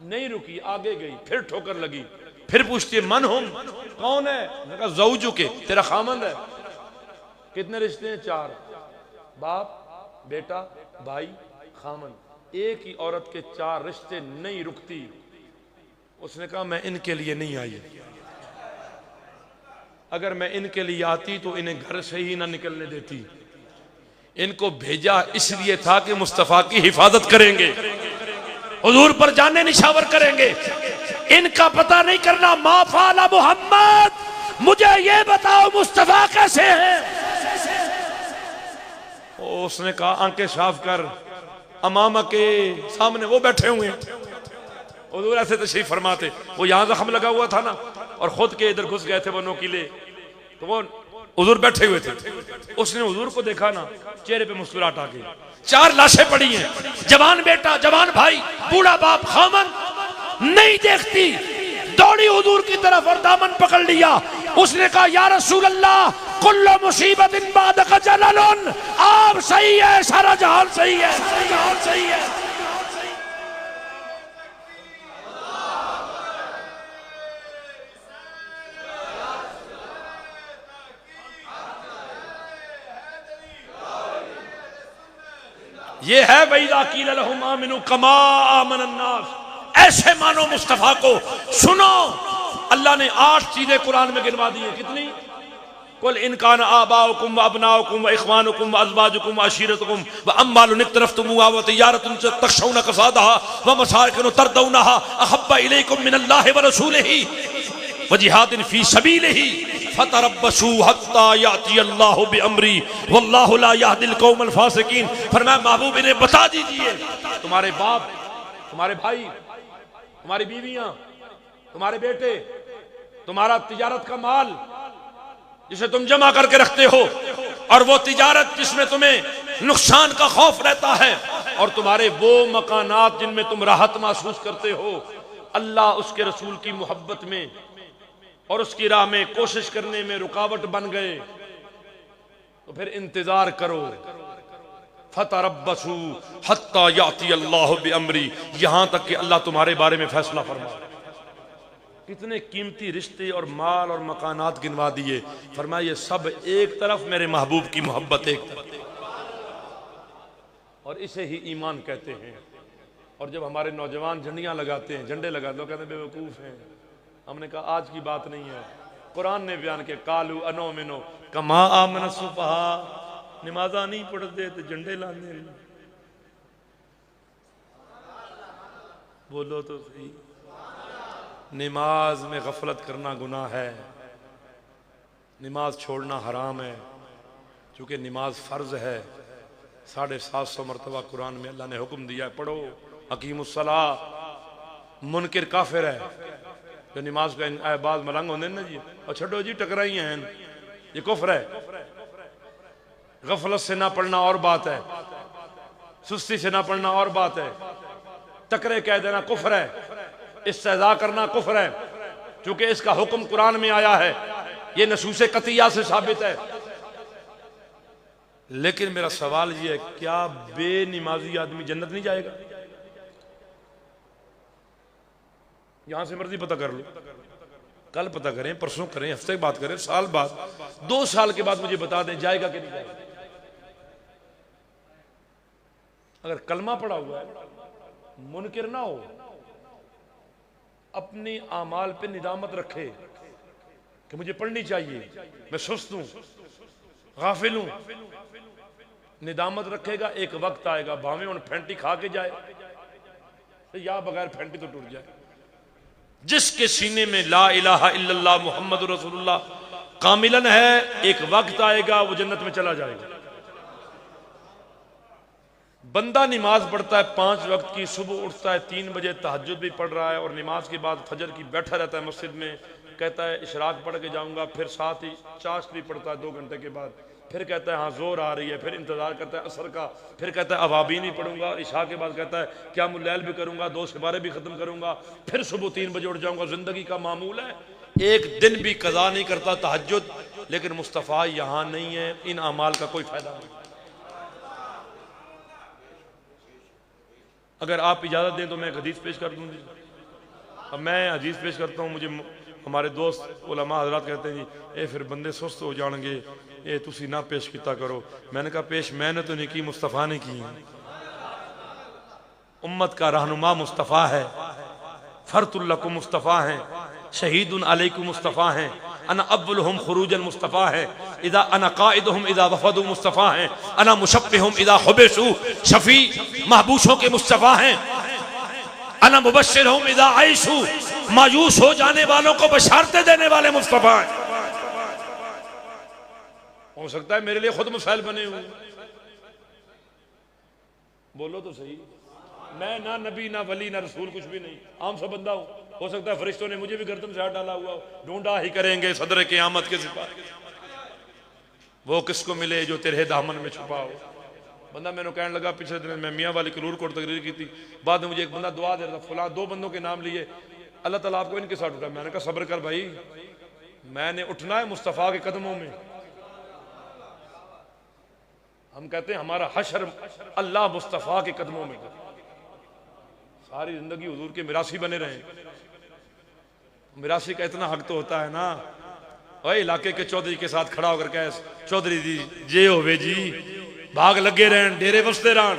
नहीं रुकी, आगे गई, फिर ठोकर लगी, फिर पूछती है मन हम, कौन है? कहा ज़ौजु के, तेरा खामंद है। कितने रिश्ते हैं? 4, बाप, बेटा, भाई, खामंद। एक ही औरत के 4 रिश्ते, नहीं रुकती। उसने कहा मैं इनके लिए नहीं आई, अगर मैं इनके लिए आती तो इन्हें घर से ही ना निकलने देती। इनको भेजा इसलिए था कि मुस्तफा की हिफाजत करेंगे, हुजूर पर जाने निशावर करेंगे। इनका पता नहीं करना। मा फाला मोहम्मद, मुझे ये बताओ मुस्तफा कैसे हैं? उसने कहा आंखें साफ कर, अमामा के सामने वो बैठे हुए हैं। हुजूर ऐसे तशरीफ फरमाते, वो यहां जख्म लगा हुआ था ना, और खुद के इधर घुस गए थे वो नोकीले, तो वो हुजूर बैठे हुए थे। उसने हुजूर को देखा ना, चेहरे पे मुस्कुराहट आ गई। 4 लाशें पड़ी हैं, जवान बेटा, जवान भाई, बूढ़ा बाप, खामन, नहीं देखती। दौड़ी हुजूर की तरफ और दामन पकड़ लिया। उसने कहा या रसूल अल्लाह, कुल्लु मुसीबतिन बादक जलालुन, आप सही है, सारा जहान सही है, सारा जहान सही है। ये है वैदा कील लहुम आमिनु कमा आमनन नास। ऐसे मानो मुस्तफा को, सुनो। अल्लाह ने 8 चीजें कुरान में गिनवा दी है। कितनी? कुल इनकान आबाउकुम व अबनाउकुम व इख्वानुकुम व अज़वाजुकुम व अशीरतुकुम व अम्वालुन इक्तरफ्तमुहा व तिजारतुन तखशौना कसादहा व मसाकिन तरदौनहा अहब्बा इलैकुम मिनल्लाहि व रसूलिही व जिहादिन फी सबीलिही फतरब्बसू हत्ता याती अल्लाहु बिअम्री वल्लाहु ला यहदिल कौमल फासिकीन। फरमाया महबूब इन्हें बता दीजिए, तुम्हारे बाप, तुम्हारे भाई, तुम्हारी बीवियां, तुम्हारे बेटे, तुम्हारा तिजारत का माल जिसे तुम जमा करके रखते हो, और वो तिजारत जिसमें तुम्हें नुकसान का खौफ रहता है, और तुम्हारे वो मकानात जिनमें तुम राहत महसूस करते हो, अल्लाह उसके रसूल की मोहब्बत में और उसकी राह में कोशिश करने में रुकावट बन गए, तो फिर इंतजार करो। फतरब्बसू हत्ता याती अल्लाह बिअम्री, यहां तक कि अल्लाह तुम्हारे बारे में फैसला फरमाए। कितने कीमती रिश्ते और माल और मकानात गिनवा दिए। फरमाया ये सब एक तरफ, मेरे महबूब की मोहब्बत एक तरफ, और इसे ही ईमान कहते हैं। और जब हमारे नौजवान झंडियां लगाते हैं, झंडे लगाते, लोग कहते हैं बेवकूफ हैं। हमने कहा आज की बात नहीं है, कुरान ने बयान किया कालू अनो मिनो कमा आमन सुफहा, नमाजा नहीं पढ़ते तो झंडे लाने। बोलो तो सही। नमाज में गफलत करना गुनाह है, नमाज छोड़ना हराम है, क्योंकि नमाज फ़र्ज है। 750 मरतबा कुरान में अल्लाह ने हुक्म दिया है पढ़ो, अकीमुस्सलाह। मुनकिर काफिर है जो नमाज का बाज मलंग होंगे ना जी, और छो जी टकराई हैं, ये कुफ्र है। गफलत से ना पढ़ना और बात है, सुस्ती से ना पढ़ना और बात है, टकरे कह देना कुफ्र है, इस्तेज़ा करना कुफ्र है, क्योंकि इसका हुक्म कुरान में आया है, ये नसूसे कतिया से साबित है। लेकिन मेरा सवाल ये है, क्या बेनमाजी आदमी जन्नत नहीं जाएगा? यहां से मर्जी पता कर लो, कल पता करें, परसों करें, हफ्ते की बात करें, साल बाद, 2 साल के बाद मुझे बता दें जाएगा कि नहीं जाएगा। अगर कलमा पड़ा हुआ है, मुनकिर ना हो, अपनी आमाल पे निदामत रखे कि मुझे पढ़नी चाहिए, मैं सुस्त हूं, गाफिल हूं, निदामत रखेगा। एक वक्त आएगा भावे उन फेंटी खा के जाए या बगैर फेंटी तो टूट जाए। जिसके सीने में ला इलाहा इल्लल्लाह मुहम्मदुर रसूलुल्लाह कामिलन है, एक वक्त आएगा वो जन्नत में चला जाएगा। बंदा नमाज पढ़ता है 5 वक्त की, सुबह उठता है 3 बजे, तहज्जुद भी पढ़ रहा है और नमाज के बाद फजर की बैठा रहता है मस्जिद में, कहता है इशराक पढ़ के जाऊंगा, फिर साथ ही चाश भी पढ़ता है 2 घंटे के बाद, फिर कहता है हाँ जोर आ रही है, फिर इंतजार करता है असर का, फिर कहता है अवाबीन ही पढ़ूंगा, इशा के बाद कहता है क्या मुल्लैल भी करूंगा, 2 सिपारे भी खत्म करूंगा, फिर सुबह 3 बजे उठ जाऊंगा। जिंदगी का मामूल है, एक दिन भी कज़ा नहीं करता तहज्जुद। लेकिन मुस्तफ़ा यहाँ नहीं है, इन अमाल का कोई फायदा नहीं। अगर आप इजाज़त दें तो मैं एक हदीस पेश कर दूँ। अब मैं हदीस पेश करता हूँ, मुझे हमारे दोस्त उलमा हजरात कहते हैं जी ए फिर बंदे सुस्त हो जाएंगे, ये तुसी ना पेश किया करो। मैंने कहा पेश मैंने तो नहीं की, मुस्तफ़ा ने की। उम्मत का रहनुमा मुस्तफ़ा है, फरतुल्लकुम मुस्तफ़ा है, शहीदुन अलैकुम मुस्तफ़ा है, अना अव्वलुहुम खुरूजन मुस्तफ़ा है, इदा अना काइदुहुम इदा वफदु मुस्तफ़ा है, अना मुशब्बिहुम इदा हुबिसु, शफी महबूसों के मुस्तफ़ा हैं, अना मुबश्शिरहुम इदा आइशु, मायूस हो जाने वालों को बशारतें देने वाले मुस्तफ़ा हैं। हो सकता है मेरे लिए खुद मसाइल बने हुए, बोलो तो सही। मैं ना नबी ना वली ना रसूल कुछ भी नहीं, आम सा बंदा हूं। हो सकता है फरिश्तों ने मुझे भी गर्दन से हाथ डाला हुआ हो, ढूंढा ही करेंगे सदर क़यामत के सिपाही, वो किसको मिले जो तेरे दामन में छुपा हो। बंदा मैंने कहने लगा, पिछले दिन मैं मियाँ वाली कलूर कोट तकरीर की थी, बाद में मुझे एक बंदा दुआ दे रहा था, फलां 2 बंदों के नाम लिए, अल्लाह ताला आपको इनके साथ उठा। मैंने कहा सब्र कर भाई, मैंने उठना है मुस्तफ़ा के कदमों में। हम कहते हैं हमारा हशर अल्लाह मुस्तफ़ा के कदमों में, सारी जिंदगी हुजूर के मिरासी बने रहे। मिरासी का इतना हक तो होता है ना, ओए इलाके के चौधरी के साथ खड़ा होकर कह चौधरी जी जे होवे जी, भाग लगे रहन, डेरे बसते रहन,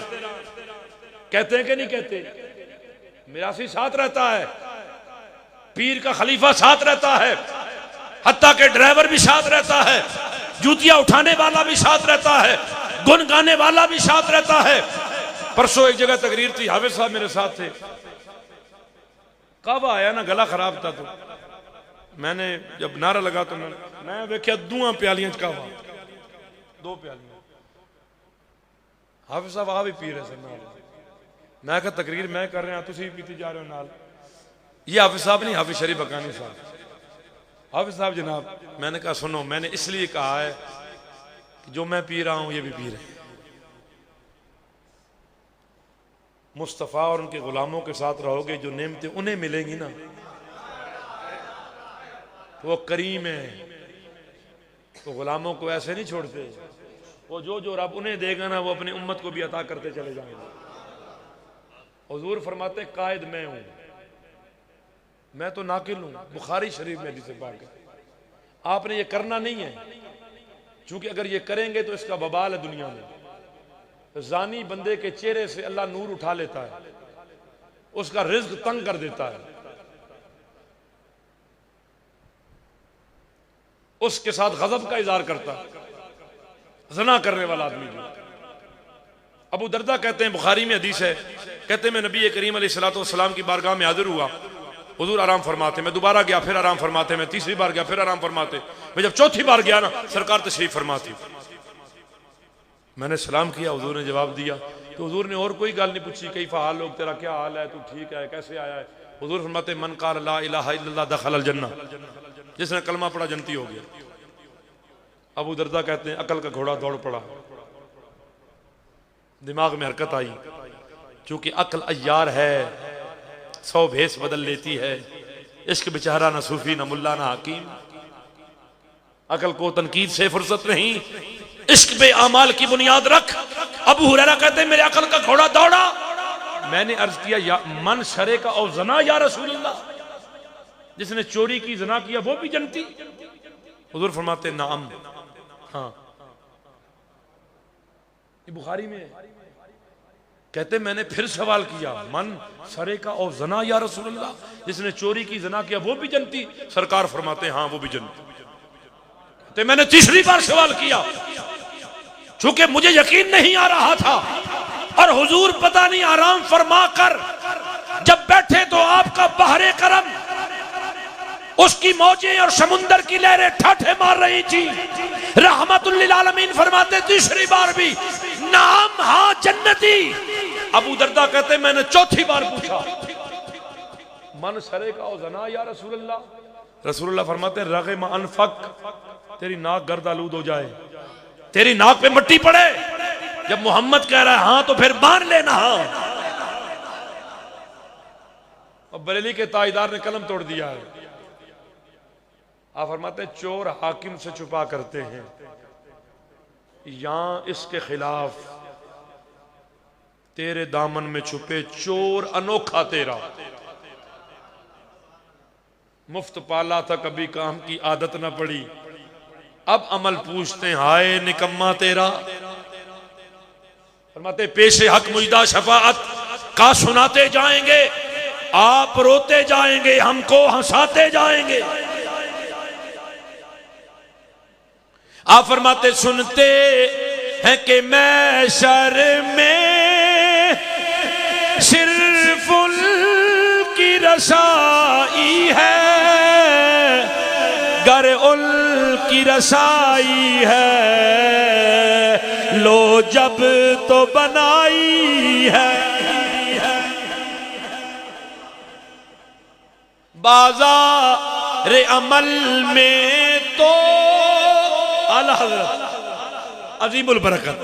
कहते हैं कि नहीं कहते? मिरासी साथ रहता है, पीर का खलीफा साथ रहता है, हत्ता के ड्राइवर भी साथ रहता है, जूतियां उठाने वाला भी साथ रहता है, गुन गाने वाला भी साथ रहता है। परसों एक जगह तकरीर थी, हाफिज साहब मेरे साथ थे, काबा आया ना, गला खराब था, तो मैंने जब नारा लगा तो मैं वेख्या 2 प्यालियां काबा, 2 प्यालियां। हाफिज साहब आ भी पी रहे सर नाल, मैं कहा तकरीर मैं कर रहा, तुसी पीती जा रहे हो नाल। ये हाफिज साहब नहीं, हाफिज शरीफ हकानी साहब। हाफिज साहब जनाब, मैंने कहा सुनो, मैंने इसलिए कहा है कि जो मैं पी रहा हूं ये भी पी रहे। मुस्तफ़ा और उनके गुलामों के साथ रहोगे, जो नेमतें उन्हें मिलेंगी ना, वो करीम है, तो गुलामों को ऐसे नहीं छोड़ते। वो जो रब उन्हें देगा ना, वो अपनी उम्मत को भी अता करते चले जाएंगे। हुजूर फरमाते कायद मैं हूं, मैं तो नाकिल हूं। बुखारी शरीफ में हदीस पाक है। आपने ये करना नहीं है, क्योंकि अगर ये करेंगे तो इसका बबाल है दुनिया में। जानी बंदे के चेहरे से अल्लाह नूर उठा लेता है, उसका रिज्क तंग कर देता है, उसके साथ गजब का इजहार करता है ज़ना करने वाला आदमी। जो अबू दरदा कहते हैं, बुखारी में हदीस है, कहते हैं मैं नबी करीम अलैहिस्सलातु वस्सलाम की बारगाह में हाजिर हुआ, हुजूर आराम फरमाते, मैं दोबारा गया फिर आराम फरमाते, मैं तीसरी बार गया फिर आराम फरमाते, मैं जब चौथी बार गया ना सरकार तशरीफ फरमाती। मैंने सलाम किया, हुजूर ने जवाब दिया, तो हुजूर ने और कोई गल नहीं पूछी, कई फ़हाल लोग, तेरा क्या हाल है, तू ठीक है, कैसे आया है। हुजूर फरमाते मन क़ाल ला इलाहा इल्लल्लाह दखलल जन्नह, जिसने कलमा पढ़ा जन्नती हो गया। अबू दरदा कहते हैं अकल का घोड़ा दौड़ पड़ा, दिमाग में हरकत आई, चूंकि अकल अय्यार है, 100 भेस बदल लेती है। इश्क बेचारा न सूफी न मुल्ला न हकीम, अकल को तनकीद से फुर्सत नहीं, इश्क पे अमाल की बुनियाद रख। अबू हुरैरा कहते हैं मेरे अकल का घोड़ा दौड़ा। मैंने अर्ज किया या मन शरे का और जना या रसूल अल्लाह, जिसने चोरी की जना किया वो भी जन्नती। हुजूर फरमाते नाम, हाँ, ये बुखारी में है। कहते मैंने फिर सवाल किया, मन सरे का और जना या रसूल अल्लाह, जिसने चोरी की जना किया वो भी जन्नती। सरकार फरमाते हाँ वो भी जन्नती। कहते मैंने तीसरी बार सवाल किया, चूंकि मुझे यकीन नहीं आ रहा था, और हुजूर पता नहीं आराम फरमा कर जब बैठे तो आपका बहरे करम, उसकी मौजें और समुंदर की लहरें ठाठे मार रही थी। रहमतुल लिल आलमीन फरमाते तीसरी बार भी नाम, हाँ जन्नत सुन्नती। अबू दरदा कहते मैंने चौथी बार पूछा, मन सरे का जना या रसूलल्लाह। रसूलुल्लाह फरमाते रग़म अनफक, तेरी नाक गर्द आलूद हो जाए, तेरी नाक पे मिट्टी पड़े। जब मोहम्मद कह रहा है हाँ तो फिर मान लेना हाँ। और बरेली के ताजदार ने कलम तोड़ दिया है। आप फरमाते हैं चोर हाकिम से छुपा करते हैं, यहां इसके खिलाफ तेरे दामन में छुपे चोर अनोखा तेरा। मुफ्त पाला था कभी काम की आदत न पड़ी, अब अमल पूछते हैं हाय निकम्मा तेरा। फरमाते पेशे हक मुजदा शफाअत का सुनाते जाएंगे, आप रोते जाएंगे हमको हंसाते जाएंगे। आप फरमाते सुनते हैं कि मैशर में सिर्फ उनकी रसाई है, गर उनकी रसाई है, लो जब तो बनाई है। बाजार अमल में तो आला हज़रत अजीमुल बरकत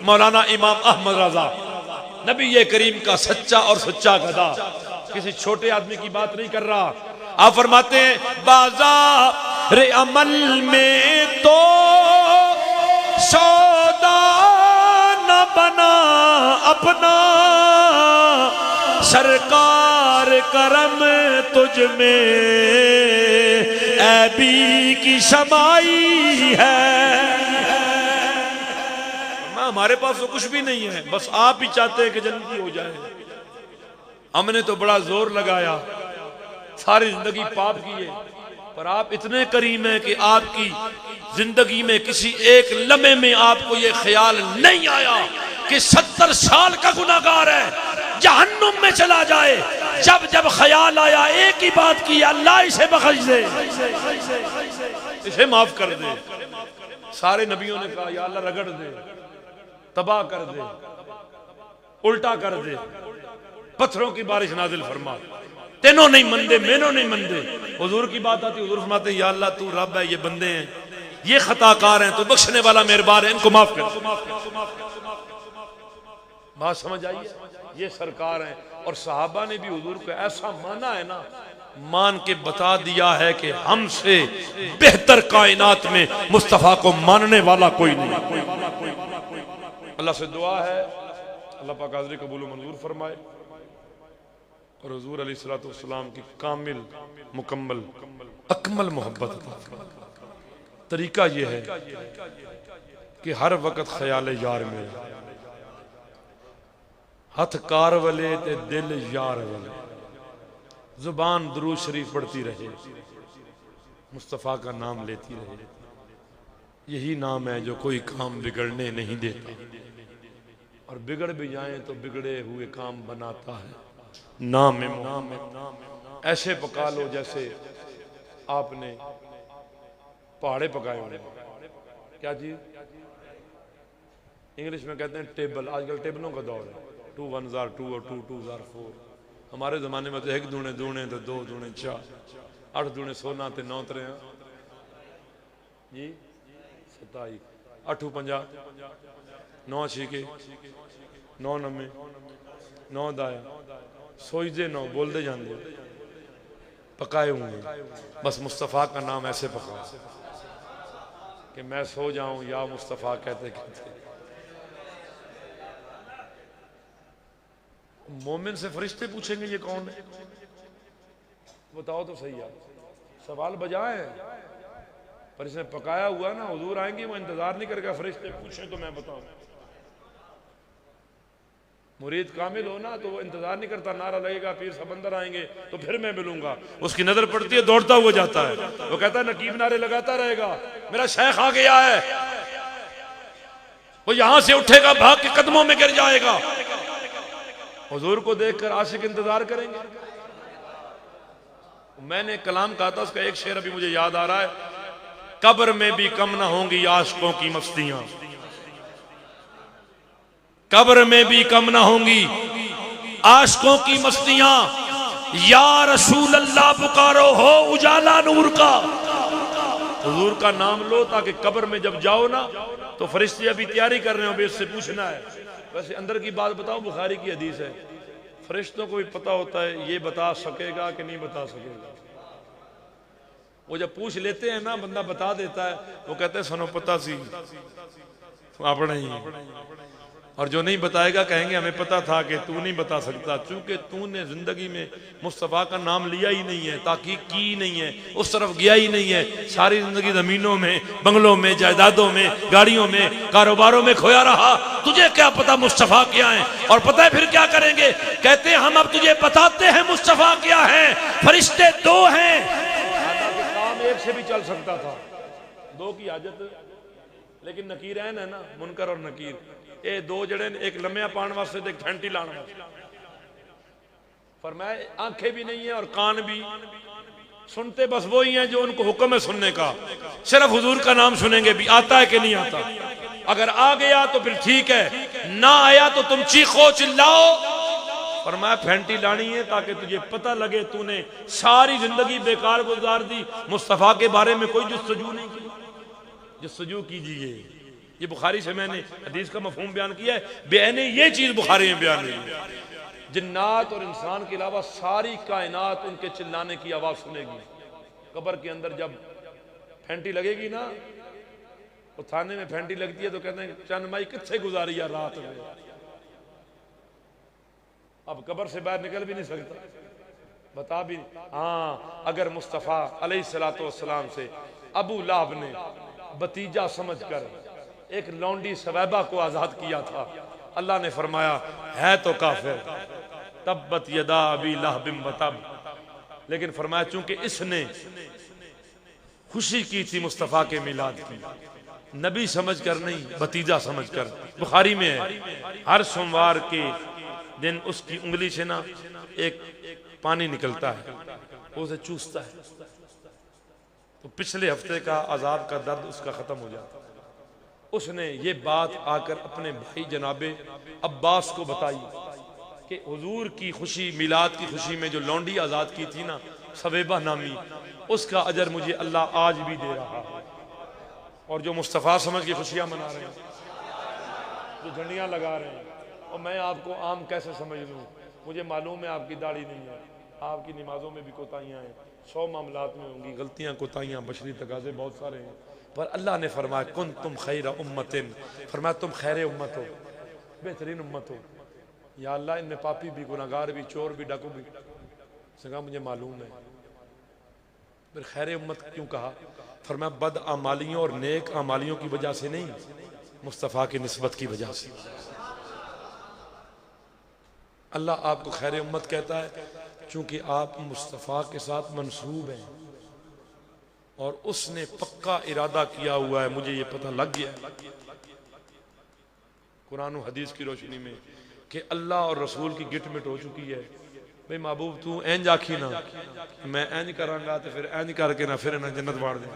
मौलाना इमाम अहमद रजा नबी ये करीम का सच्चा और सच्चा गदा, किसी छोटे आदमी की बात नहीं कर रहा। आप फरमाते हैं बाजार अमल में तो सौदा न बना अपना, सरकार करम तुझ में ऐबी की समाई है। हमारे पास तो कुछ भी नहीं है, बस आप ही चाहते हैं कि जन्नती हो जाए। हमने तो बड़ा जोर लगाया, सारी जिंदगी पाप किए, पर आप इतने करीम हैं कि आपकी जिंदगी में किसी एक लम्हे में आपको ये ख्याल नहीं आया कि 70 साल का गुनाहगार है जहन्नुम में चला जाए। जब जब ख्याल आया एक ही बात की, अल्लाह इसे बख्श दे, इसे माफ कर दे। सारे नबियों ने कहा या अल्लाह रगड़ दे, तबाह कर दे, उल्टा कर दे, पत्थरों की बारिश नाजिल फरमा। तेनों नहीं मंदे, मैनों नहीं मंदे। हुजूर की बात आती, हुजूर फरमाते या अल्लाह तू रब है, ये बंदे हैं, ये खताकार हैं, तो बख्शने वाला मेहरबान है, इनको माफ कर। बात समझ आई है? ये सरकार है। और सहाबा ने भी हुजूर को ऐसा माना है ना, मान के बता दिया है कि हमसे बेहतर कायनात में मुस्तफा को मानने वाला कोई नहीं। अल्लाह से दुआ है अल्लाह पाक हाज़िरी कबूल मंजूर फरमाए और हुजूर अलैहिस्सलातु वस्सलाम की कामिल मुकम्मल अकमल मोहब्बत। तरीका यह है कि हर वक्त ख्याल यार में, हथ कार वले ते दिल यार वले, जुबान दुरूद शरीफ पढ़ती रहे, मुस्तफ़ा का नाम लेती रहे। यही नाम है जो कोई काम बिगड़ने नहीं देता, और बिगड़ भी जाएं तो बिगड़े हुए काम बनाता है। नाम मोहम्मद ऐसे पका लो जैसे आपने पहाड़े पकाए होने। क्या चीज इंग्लिश में कहते हैं टेबल। आजकल टेबलों का दौर है, 2 1 जार 2 और 2 2 जार 4। हमारे जमाने में तो 1 दूने दूने तो 2 दूने 4, 8 दूने 16 ते 9 त्रे जी 27, 8 50, 9 छीके 9 नमे 9 दाया सोचते 9 बोलते जाते पकाए हुए। बस मुस्तफ़ा का नाम ऐसे पका कि मैं सो जाऊं या मुस्तफ़ा कहते कहते। मोमिन से फरिश्ते पूछेंगे ये कौन है, बताओ तो सही है। सवाल बजाए पर इसने पकाया हुआ ना, हुजूर आएंगे वो इंतजार नहीं करेगा फरिश्ते पूछें तो मैं बताऊं। मुरीद कामिल हो ना तो वो इंतजार नहीं करता, नारा लगेगा पीर साहब अंदर आएंगे तो फिर मैं मिलूंगा। उसकी नजर पड़ती है दौड़ता हुआ जाता है, वो कहता है नकीब नारे लगाता रहेगा मेरा शेख आ गया है। वो यहां से उठेगा भाग के कदमों में गिर जाएगा। हुजूर को देखकर आशिक इंतजार करेंगे। मैंने कलाम कहा था, उसका एक शेर अभी मुझे याद आ रहा है, कब्र में भी कम ना होंगी आशिकों की मस्तियां, कब्र में भी कम ना होंगी। आशिकों की मस्तियां, या रसूल अल्लाह पुकारो हो उजाला नूर का। हुजूर का नाम लो ताकि कब्र में जब जाओ ना तो फरिश्ते अभी तैयारी कर रहे हो, इससे पूछना है। वैसे अंदर की बात बताओ, बुखारी की हदीस है, फरिश्तों को भी पता होता है ये बता सकेगा कि नहीं बता सकेगा। वो जब पूछ लेते हैं ना, बंदा बता देता है, वो कहते हैं सनो पता सी अपने ही, और जो नहीं बताएगा कहेंगे हमें पता था कि तू नहीं बता सकता, चूंकि तूने जिंदगी में मुस्तफ़ा का नाम लिया ही नहीं है, ताकीद की ही नहीं है, उस तरफ गया ही नहीं है। सारी जिंदगी जमीनों में, बंगलों में, जायदादों में, गाड़ियों में, कारोबारों में खोया रहा। तुझे क्या पता मुस्तफ़ा क्या है? और पता है फिर क्या करेंगे? कहते हैं हम अब तुझे बताते हैं मुस्तफ़ा क्या है। फरिश्ते दो हैं, काम एक से भी चल सकता था, दो की आदत, लेकिन नकीर है ना, मुनकर और नकीर, ये दो जड़े एक लम्या पाने वास्ते, एक फैंटी लाने वास्ते। फरमाया आंखें भी नहीं है और कान भी, सुनते बस वो ही हैं जो उनको हुक्म है सुनने का। सिर्फ हुजूर का नाम सुनेंगे भी, आता है कि नहीं आता। अगर आ गया तो फिर ठीक है, ना आया तो तुम चीखो चिल्लाओ। फरमाया फैंटी लानी है ताकि तुझे पता लगे तूने सारी जिंदगी बेकार गुजार दी, मुस्तफ़ा के बारे में कोई जुस्तजू नहीं की। जुस्तजू कीजिए। ये बुखारी से मैंने हदीस का मफहूम बयान किया है, बेने ये चीज बुखारी में बयान हुई है। जिन्नात और इंसान के अलावा सारी कायनात उनके चिल्लाने की आवाज सुनेगी। कब्र के अंदर जब फैंटी लगेगी ना, वो थाने में फैंटी लगती है तो कहते हैं चंद माई कितने गुजारी यार रात में। अब कब्र से बाहर निकल भी नहीं सकता, बता भी। हाँ, अगर मुस्तफ़ा अलैहिस्सलातु वस्सलाम से अबू लाहब ने भतीजा समझकर एक लौंडी सवैबा को आजाद किया था, अल्लाह ने फरमाया है तो काफिर, तब्बत यदा अबी लहबिम वतब। लेकिन फरमाया चूंकि इसने खुशी की थी मुस्तफ़ा के मिलाद की, नबी समझकर नहीं भतीजा समझकर। बुखारी में है, हर सोमवार के दिन उसकी उंगली से ना एक पानी निकलता है, वो उसे चूसता है, तो पिछले हफ्ते का अजाब का दर्द उसका खत्म हो जाता है। उसने ये बात आकर अपने भाई जनाबे अब्बास को बताई कि हुजूर की खुशी, मिलाद की खुशी में जो लौंडी आजाद की थी ना सवेबा नामी, उसका अजर मुझे अल्लाह आज भी दे रहा है। और जो मुस्तफ़ा समझ के खुशियां मना रहे हैं, जो झंडियां लगा रहे हैं, और मैं आपको आम कैसे समझ लूँ? मुझे मालूम है आपकी दाढ़ी नहीं है, आपकी नमाजों में भी कोताहियाँ हैं, 100 मामलात में होंगी गलतियाँ, कोताहियाँ, बशरी तकाज़े बहुत सारे हैं, पर अल्लाह ने फरमाया कुन तुम खैर उम्मतिन, फरमाया तुम खैर उम्मत हो, बेहतरीन उम्मत हो। या अल्लाह इनमें पापी भी, गुनाहगार भी, चोर भी, डाकू भी। सगा मुझे मालूम है, फिर खैर उम्मत क्यों कहा? फरमाया बद आमालियों और नेक आमालियों की वजह से नहीं, मुस्तफ़ा की निस्बत की वजह से। अल्लाह आपको खैर उम्मत कहता है चूंकि आप मुस्तफ़ा के साथ मंसूब हैं और उसने पक्का इरादा किया हुआ है, मुझे ये पता लग गया है कुरान और हदीस की रोशनी में कि अल्लाह और रसूल की गिट मिट हो चुकी है। भाई महबूब तू इंज आखी ना, मैं इंज करांगा तो फिर इंज करके ना फिर ना जन्नत बांट दे।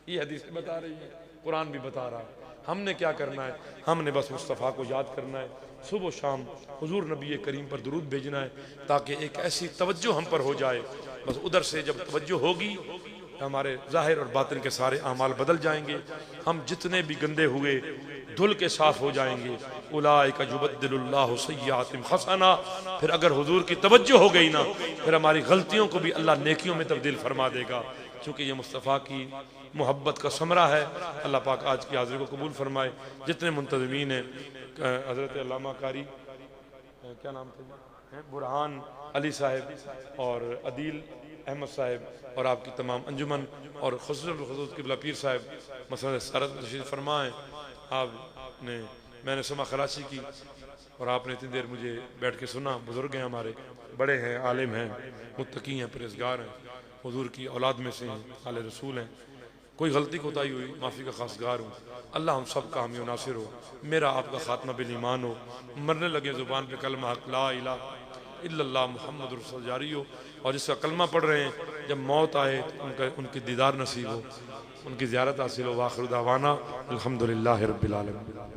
ये हदीस बता रही है, कुरान भी बता रहा है। हमने क्या करना है? हमने बस मुस्तफ़ा को याद करना है, सुबह शाम हुजूर नबी करीम पर दुरूद भेजना है, ताकि एक ऐसी तवज्जो हम पर हो जाए। बस उधर से जब तवज्जो होगी हमारे ज़ाहिर और बातिन के सारे अमाल बदल जाएंगे, हम जितने भी गंदे हुए धुल के साफ हो जाएंगे। उलाइका युबद्दिलुल्लाहु सय्यातिहिम हसना। फिर अगर हुजूर की तवज्जो हो गई ना, फिर हमारी गलतियों को भी अल्लाह नेकियों में तब्दील फरमा देगा, क्योंकि ये मुस्तफ़ा की मोहब्बत का समरा है। अल्लाह पाक आज की हाज़िरी को कबूल फरमाए। जितने मुंतज़मीन हैं, हज़रत अल्लामा कारी क्या नाम थे, बुरहान अली साहब और अदील अहमद साहब और आपकी तमाम अंजुमन और खुसूस किबला पीर साहब मसला सरत तशरीफ़ फरमाएँ। आपने, मैंने समा खलासी की और आपने इतनी देर मुझे बैठ के सुना। बुज़ुर्ग हैं हमारे, बड़े हैं, आलिम हैं, मुत्तकी हैं, परहेज़गार हैं, हुजूर की औलाद में से हैं, आले रसूल हैं। कोई गलती कोताही हुई माफ़ी का खासगार हूँ। अल्लाह हम सब का हामी नासिर हो। मेरा आपका खात्मा बिल ईमान हो, मरने लगे ज़ुबान पे कलमा ला इलाहा इल्लल्लाह मुहम्मद रसूल जारी हो, और जिसका कलमा पढ़ रहे हैं जब मौत आए तो उनकी दीदार नसीब हो, उनकी ज़ियारत हासिल हो। वाखिर दावाना अल्हम्दुलिल्लाहि रब्बिल आलमीन।